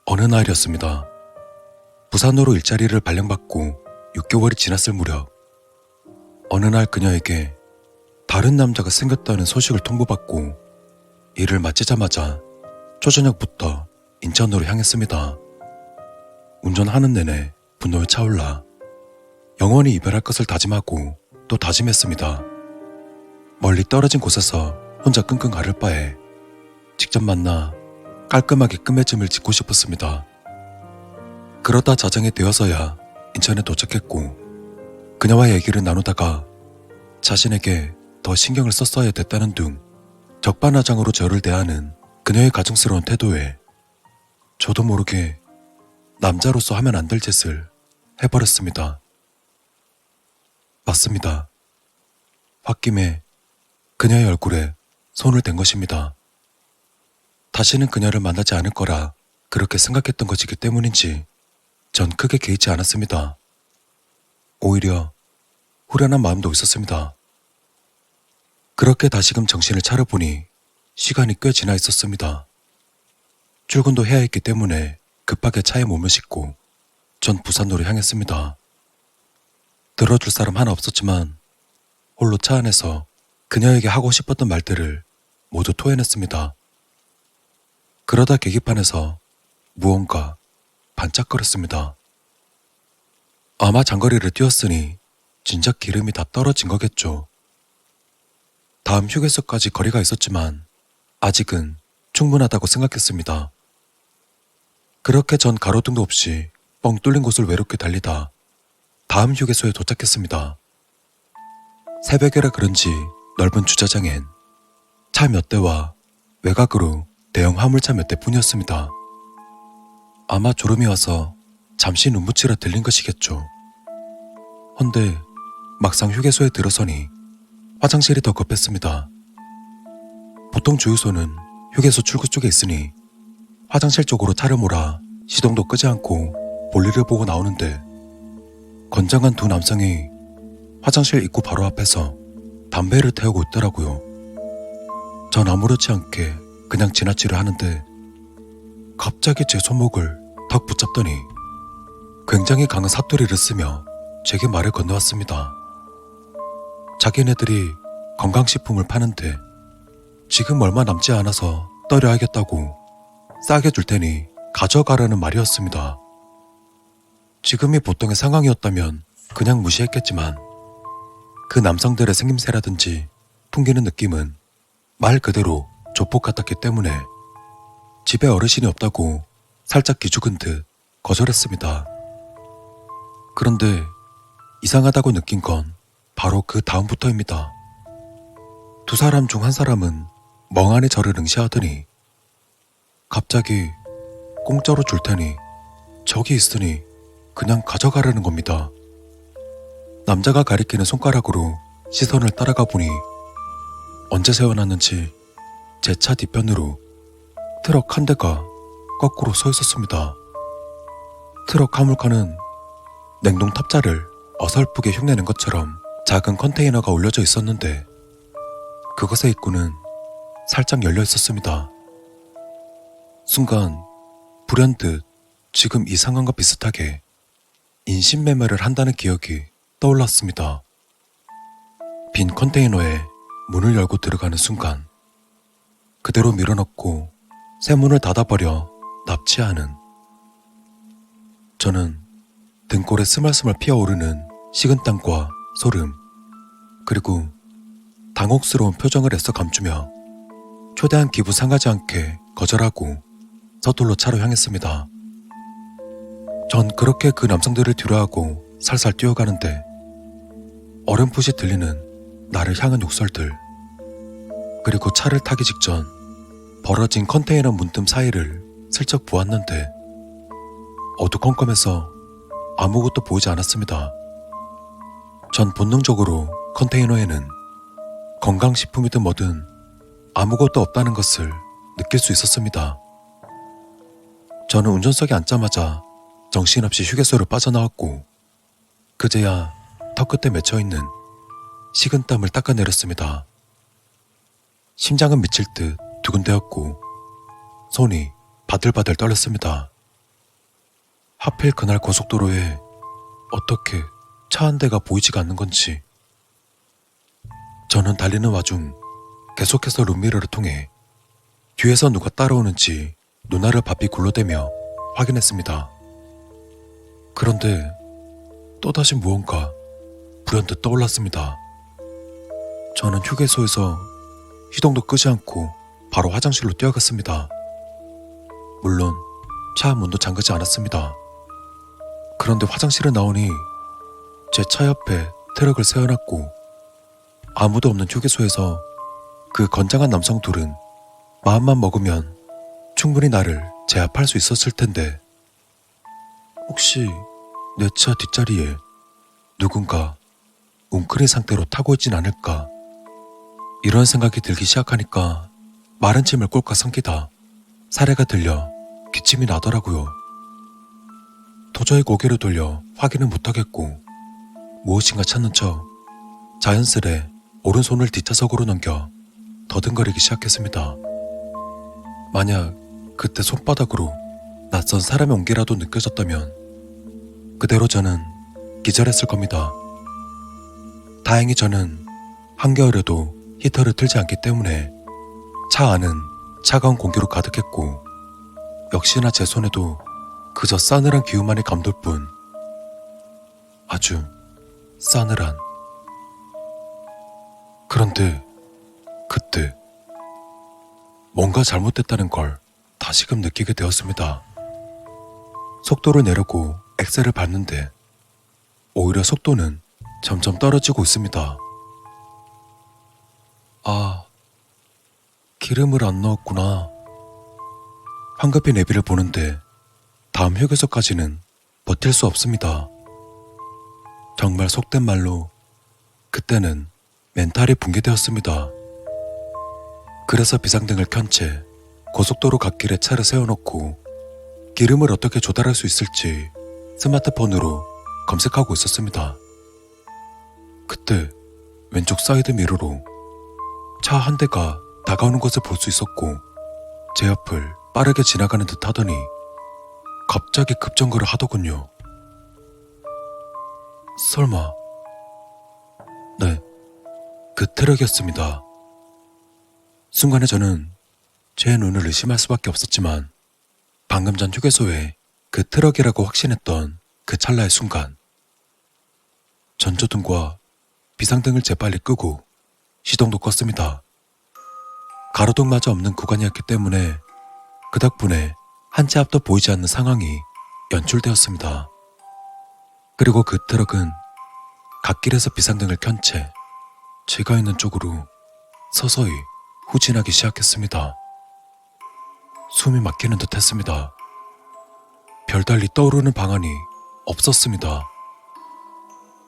어느 날이었습니다. 부산으로 일자리를 발령받고 6개월이 지났을 무렵, 어느 날 그녀에게 다른 남자가 생겼다는 소식을 통보받고 일을 마치자마자 초저녁부터 인천으로 향했습니다. 운전하는 내내 분노에 차올라 영원히 이별할 것을 다짐하고 또 다짐했습니다. 멀리 떨어진 곳에서 혼자 끙끙 앓을 바에 직접 만나 깔끔하게 끝맺음을 짓고 싶었습니다. 그러다 자정이 되어서야 인천에 도착했고 그녀와 얘기를 나누다가 자신에게 더 신경을 썼어야 됐다는 둥 적반하장으로 저를 대하는 그녀의 가증스러운 태도에 저도 모르게 남자로서 하면 안 될 짓을 해버렸습니다. 맞습니다. 홧김에 그녀의 얼굴에 손을 댄 것입니다. 다시는 그녀를 만나지 않을 거라 그렇게 생각했던 것이기 때문인지 전 크게 개의치 않았습니다. 오히려 후련한 마음도 있었습니다. 그렇게 다시금 정신을 차려보니 시간이 꽤 지나 있었습니다. 출근도 해야 했기 때문에 급하게 차에 몸을 싣고 전 부산으로 향했습니다. 들어줄 사람 하나 없었지만 홀로 차 안에서 그녀에게 하고 싶었던 말들을 모두 토해냈습니다. 그러다 계기판에서 무언가 반짝거렸습니다. 아마 장거리를 뛰었으니 진작 기름이 다 떨어진 거겠죠. 다음 휴게소까지 거리가 있었지만 아직은 충분하다고 생각했습니다. 그렇게 전 가로등도 없이 뻥 뚫린 곳을 외롭게 달리다 다음 휴게소에 도착했습니다. 새벽이라 그런지 넓은 주차장엔 차 몇 대와 외곽으로 대형 화물차 몇 대뿐이었습니다. 아마 졸음이 와서 잠시 눈붙이라 들린 것이겠죠. 헌데 막상 휴게소에 들어서니 화장실이 더 급했습니다. 보통 주유소는 휴게소 출구 쪽에 있으니 화장실 쪽으로 차를 몰아 시동도 끄지 않고 볼일을 보고 나오는데 건장한 두 남성이 화장실 입구 바로 앞에서 담배를 태우고 있더라고요. 전 아무렇지 않게 그냥 지나치려 하는데 갑자기 제 손목을 턱 붙잡더니 굉장히 강한 사투리를 쓰며 제게 말을 건네왔습니다. 자기네들이 건강식품을 파는데 지금 얼마 남지 않아서 떨여야겠다고 싸게 줄 테니 가져가라는 말이었습니다. 지금이 보통의 상황이었다면 그냥 무시했겠지만 그 남성들의 생김새라든지 풍기는 느낌은 말 그대로 조폭 같았기 때문에 집에 어르신이 없다고 살짝 기죽은 듯 거절했습니다. 그런데 이상하다고 느낀 건 바로 그 다음부터입니다. 두 사람 중 한 사람은 멍하니 저를 응시하더니 갑자기 공짜로 줄 테니 저기 있으니 그냥 가져가라는 겁니다. 남자가 가리키는 손가락으로 시선을 따라가 보니 언제 세워놨는지 제 차 뒤편으로 트럭 한 대가 거꾸로 서 있었습니다. 트럭 화물칸은 냉동 탑자를 어설프게 흉내낸 것처럼 작은 컨테이너가 올려져 있었는데 그것의 입구는 살짝 열려 있었습니다. 순간 불현듯 지금 이 상황과 비슷하게 인신매매를 한다는 기억이 떠올랐습니다. 빈 컨테이너에 문을 열고 들어가는 순간 그대로 밀어넣고 새 문을 닫아버려 납치하는, 저는 등골에 스멀스멀 피어오르는 식은땀과 소름 그리고 당혹스러운 표정을 애써 감추며 최대한 기분 상하지 않게 거절하고 서둘러 차로 향했습니다. 전 그렇게 그 남성들을 뒤로하고 살살 뛰어가는데 어렴풋이 들리는 나를 향한 욕설들 그리고 차를 타기 직전 벌어진 컨테이너 문틈 사이를 슬쩍 보았는데 어두컴컴해서 아무것도 보이지 않았습니다. 전 본능적으로 컨테이너에는 건강식품이든 뭐든 아무것도 없다는 것을 느낄 수 있었습니다. 저는 운전석에 앉자마자 정신없이 휴게소를 빠져나왔고 그제야 턱끝에 맺혀있는 식은땀을 닦아내렸습니다. 심장은 미칠 듯 두근대었고 손이 바들바들 떨렸습니다. 하필 그날 고속도로에 어떻게 차 한 대가 보이지가 않는 건지. 저는 달리는 와중 계속해서 룸미러를 통해 뒤에서 누가 따라오는지 눈알을 바삐 굴러대며 확인했습니다. 그런데 또다시 무언가 불현듯 떠올랐습니다. 저는 휴게소에서 시동도 끄지 않고 바로 화장실로 뛰어갔습니다. 물론 차 문도 잠그지 않았습니다. 그런데 화장실에 나오니 제 차 옆에 트럭을 세워놨고 아무도 없는 휴게소에서 그 건장한 남성 둘은 마음만 먹으면 충분히 나를 제압할 수 있었을 텐데 혹시 내 차 뒷자리에 누군가 웅크린 상태로 타고 있진 않을까, 이런 생각이 들기 시작하니까 마른 침을 꼴깍 삼키다 사례가 들려 기침이 나더라고요. 도저히 고개를 돌려 확인을 못하겠고 무엇인가 찾는 척 자연스레 오른손을 뒷좌석으로 넘겨 더듬거리기 시작했습니다. 만약 그때 손바닥으로 낯선 사람의 온기라도 느껴졌다면 그대로 저는 기절했을 겁니다. 다행히 저는 한겨울에도 히터를 틀지 않기 때문에 차 안은 차가운 공기로 가득했고 역시나 제 손에도 그저 싸늘한 기운만이 감돌 뿐, 아주 싸늘한. 그런데 그때 뭔가 잘못됐다는 걸 다시금 느끼게 되었습니다. 속도를 내려고 엑셀을 밟는데 오히려 속도는 점점 떨어지고 있습니다. 아, 기름을 안 넣었구나. 황급히 내비를 보는데 다음 휴게소까지는 버틸 수 없습니다. 정말 속된 말로 그때는 멘탈이 붕괴되었습니다. 그래서 비상등을 켠 채 고속도로 갓길에 차를 세워놓고 기름을 어떻게 조달할 수 있을지 스마트폰으로 검색하고 있었습니다. 그때 왼쪽 사이드 미러로 차 한 대가 다가오는 것을 볼 수 있었고 제 옆을 빠르게 지나가는 듯 하더니 갑자기 급정거를 하더군요. 설마... 네, 그 트럭이었습니다. 순간에 저는 제 눈을 의심할 수밖에 없었지만 방금 전 휴게소에 그 트럭이라고 확신했던 그 찰나의 순간 전조등과 비상등을 재빨리 끄고 시동도 껐습니다. 가로등마저 없는 구간이었기 때문에 그 덕분에 한 치 앞도 보이지 않는 상황이 연출되었습니다. 그리고 그 트럭은 갓길에서 비상등을 켠 채 제가 있는 쪽으로 서서히 후진하기 시작했습니다. 숨이 막히는 듯 했습니다. 별달리 떠오르는 방안이 없었습니다.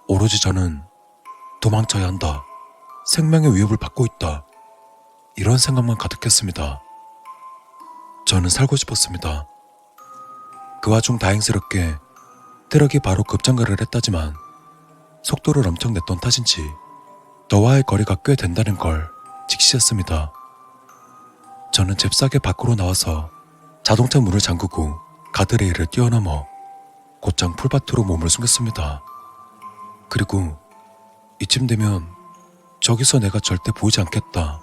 오로지 저는 도망쳐야 한다. 생명의 위협을 받고 있다. 이런 생각만 가득했습니다. 저는 살고 싶었습니다. 그 와중 다행스럽게 트럭이 바로 급정거를 했다지만 속도를 엄청 냈던 탓인지 저와의 거리가 꽤 된다는 걸 직시했습니다. 저는 잽싸게 밖으로 나와서 자동차 문을 잠그고 가드레일을 뛰어넘어 곧장 풀밭으로 몸을 숨겼습니다. 그리고 이쯤 되면 저기서 내가 절대 보이지 않겠다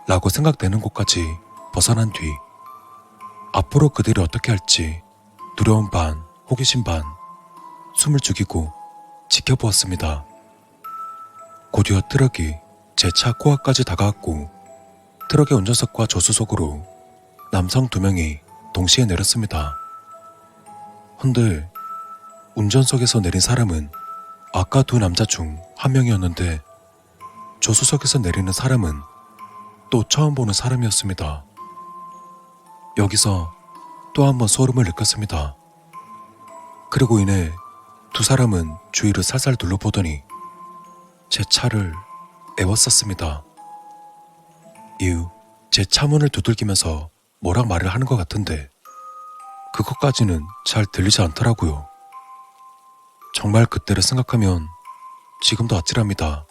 라고 생각되는 곳까지 벗어난 뒤 앞으로 그들이 어떻게 할지 두려움 반 호기심 반 숨을 죽이고 지켜보았습니다. 곧이어 트럭이 제 차 코앞까지 다가왔고 트럭의 운전석과 조수석으로 남성 2명이 동시에 내렸습니다. 헌데 운전석에서 내린 사람은 아까 2 남자 중 1명이었는데 조수석에서 내리는 사람은 또 처음 보는 사람이었습니다. 여기서 또 한 번 소름을 느꼈습니다. 그리고 이내 2 사람은 주위를 살살 둘러보더니 제 차를 에워쌌습니다. 이후 제 차문을 두들기면서 뭐라 말을 하는 것 같은데 그것까지는 잘 들리지 않더라고요. 정말 그때를 생각하면 지금도 아찔합니다.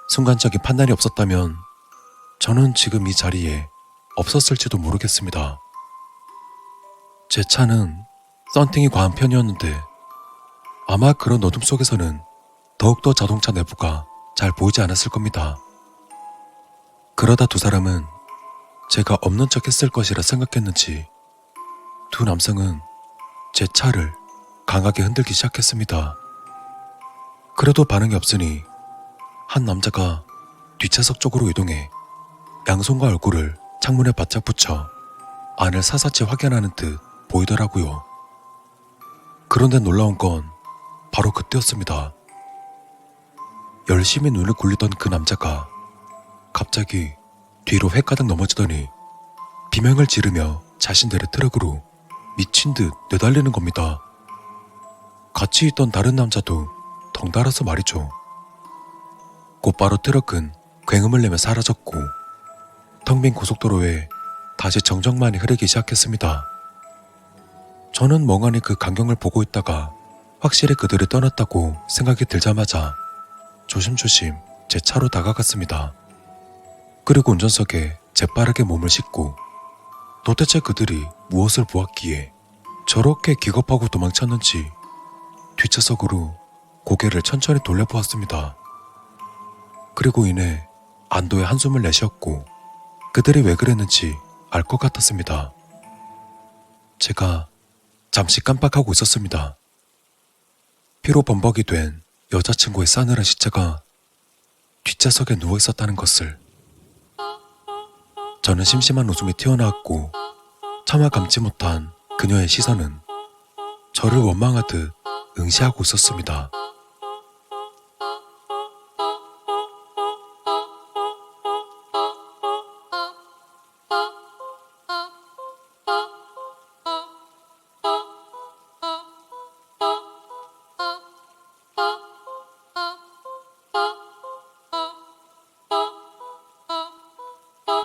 순간적인 판단이 없었다면 저는 지금 이 자리에 없었을지도 모르겠습니다. 제 차는 썬팅이 과한 편이었는데 아마 그런 어둠 속에서는 더욱더 자동차 내부가 잘 보이지 않았을 겁니다. 그러다 2 사람은 제가 없는 척 했을 것이라 생각했는지 2 남성은 제 차를 강하게 흔들기 시작했습니다. 그래도 반응이 없으니 한 남자가 뒷좌석 쪽으로 이동해 양손과 얼굴을 창문에 바짝 붙여 안을 사사치 확인하는 듯 보이더라고요. 그런데 놀라운 건 바로 그때였습니다. 열심히 눈을 굴리던 그 남자가 갑자기 뒤로 획가닥 넘어지더니 비명을 지르며 자신들의 트럭으로 미친 듯 내달리는 겁니다. 같이 있던 다른 남자도 덩달아서 말이죠. 곧바로 트럭은 굉음을 내며 사라졌고 텅 빈 고속도로에 다시 정적만이 흐르기 시작했습니다. 저는 멍하니 그 광경을 보고 있다가 확실히 그들이 떠났다고 생각이 들자마자 조심조심 제 차로 다가갔습니다. 그리고 운전석에 재빠르게 몸을 싣고 도대체 그들이 무엇을 보았기에 저렇게 기겁하고 도망쳤는지 뒷좌석으로 고개를 천천히 돌려보았습니다. 그리고 이내 안도의 한숨을 내쉬었고 그들이 왜 그랬는지 알 것 같았습니다. 제가 잠시 깜빡하고 있었습니다. 피로 범벅이 된 여자친구의 싸늘한 시체가 뒷좌석에 누워있었다는 것을. 저는 심심한 웃음이 튀어나왔고 차마 감지 못한 그녀의 시선은 저를 원망하듯 응시하고 있었습니다.